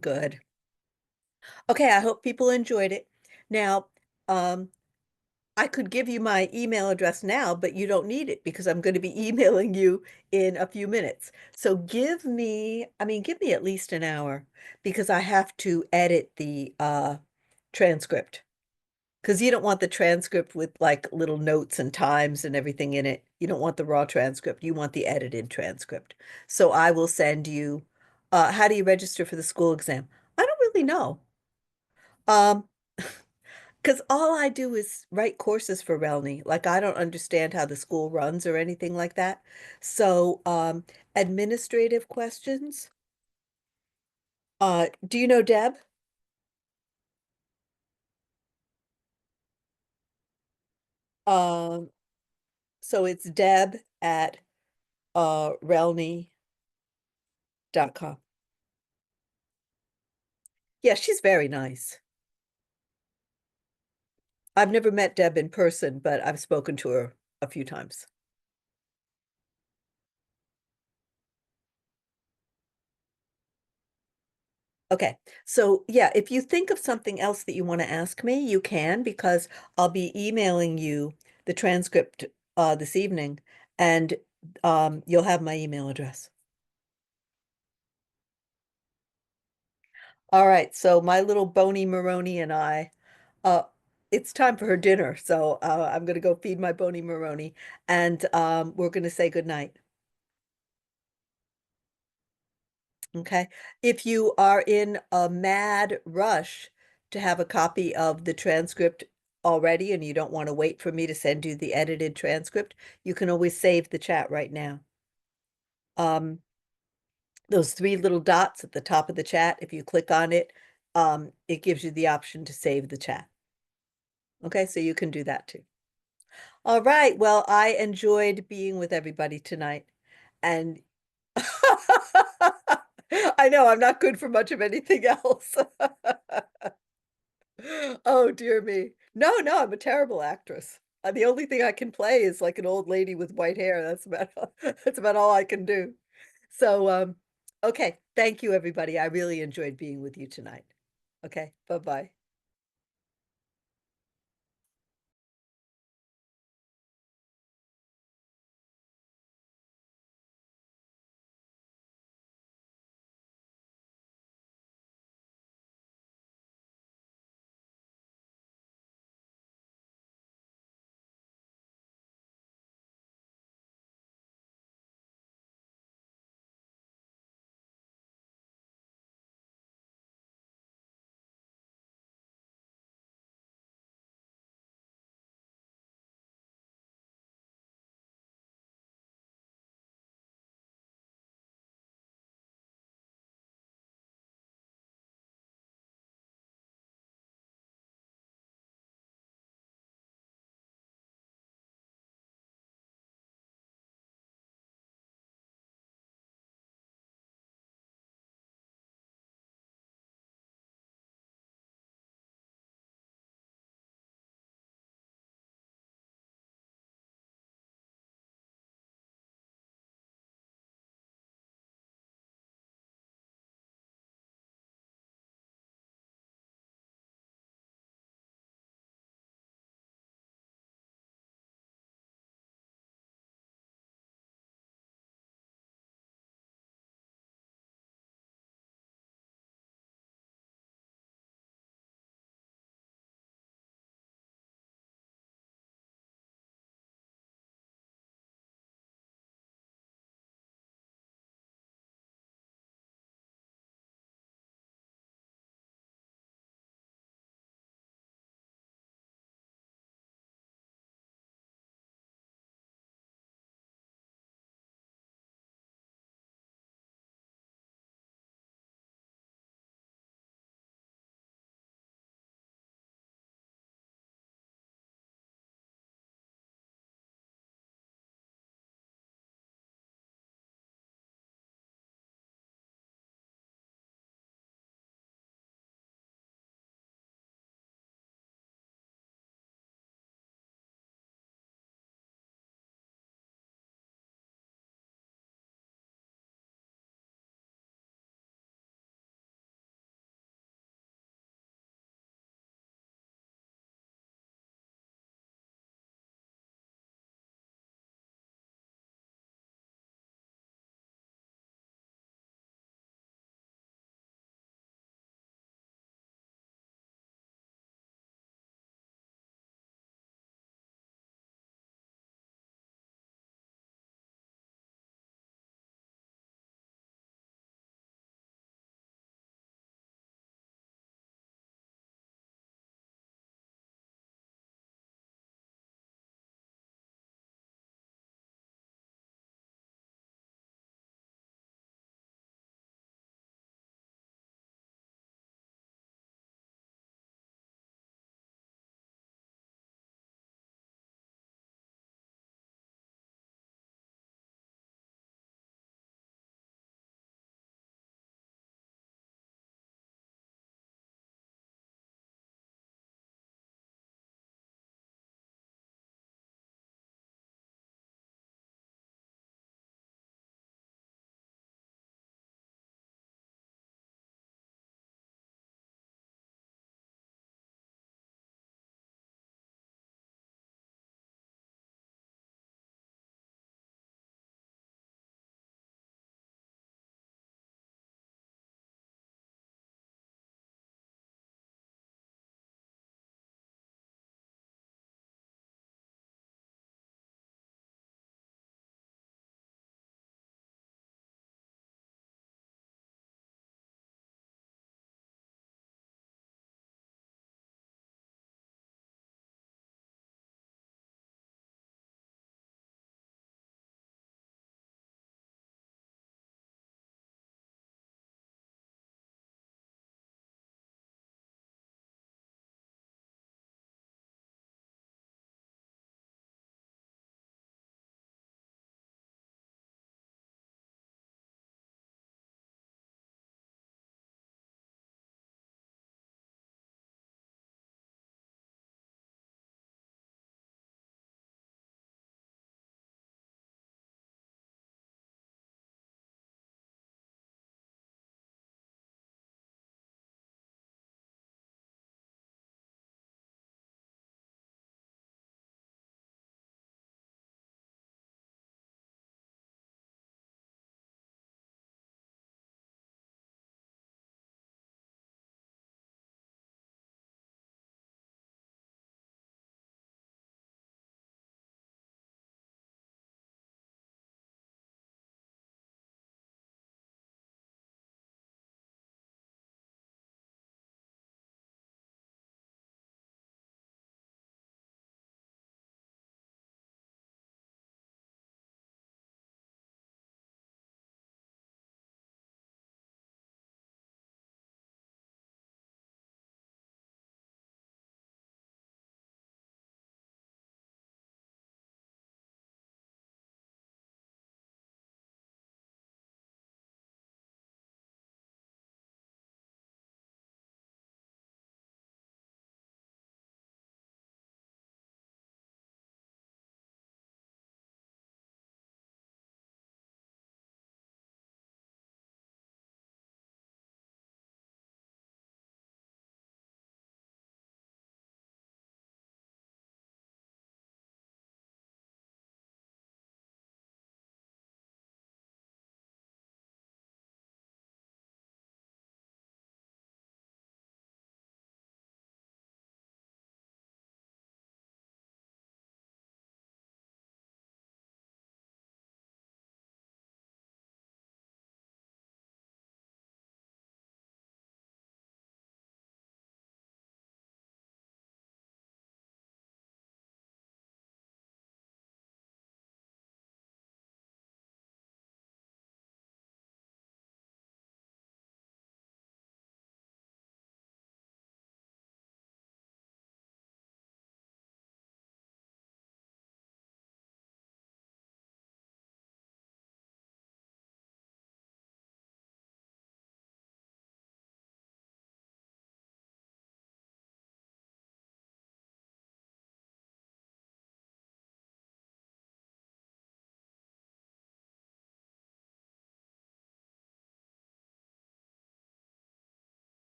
Good. Okay, I hope people enjoyed it. Now, I could give you my email address now, but you don't need it because I'm going to be emailing you in a few minutes. So give me at least an hour because I have to edit the transcript. Because you don't want the transcript with like little notes and times and everything in it. You don't want the raw transcript. You want the edited transcript. So I will send you, how do you register for the school exam? I don't really know. Um, because all I do is write courses for RELNY. Like I don't understand how the school runs or anything like that. So, administrative questions. Do you know Deb? Um, so it's Deb at relny.com. Yeah, she's very nice. I've never met Deb in person, but I've spoken to her a few times. Okay, so yeah, if you think of something else that you want to ask me, you can because I'll be emailing you the transcript this evening and you'll have my email address. All right, so my little Bony Maroney and I, uh, it's time for her dinner, so I'm gonna go feed my Bony Maroney and we're gonna say goodnight. Okay. If you are in a mad rush to have a copy of the transcript already and you don't want to wait for me to send you the edited transcript, you can always save the chat right now. Those three little dots at the top of the chat, if you click on it, it gives you the option to save the chat. Okay, so you can do that too. All right. Well, I enjoyed being with everybody tonight. And I know I'm not good for much of anything else. Oh, dear me. No, no, I'm a terrible actress. The only thing I can play is like an old lady with white hair. That's about that's about all I can do. So, okay. Thank you, everybody. I really enjoyed being with you tonight. Okay. Bye-bye.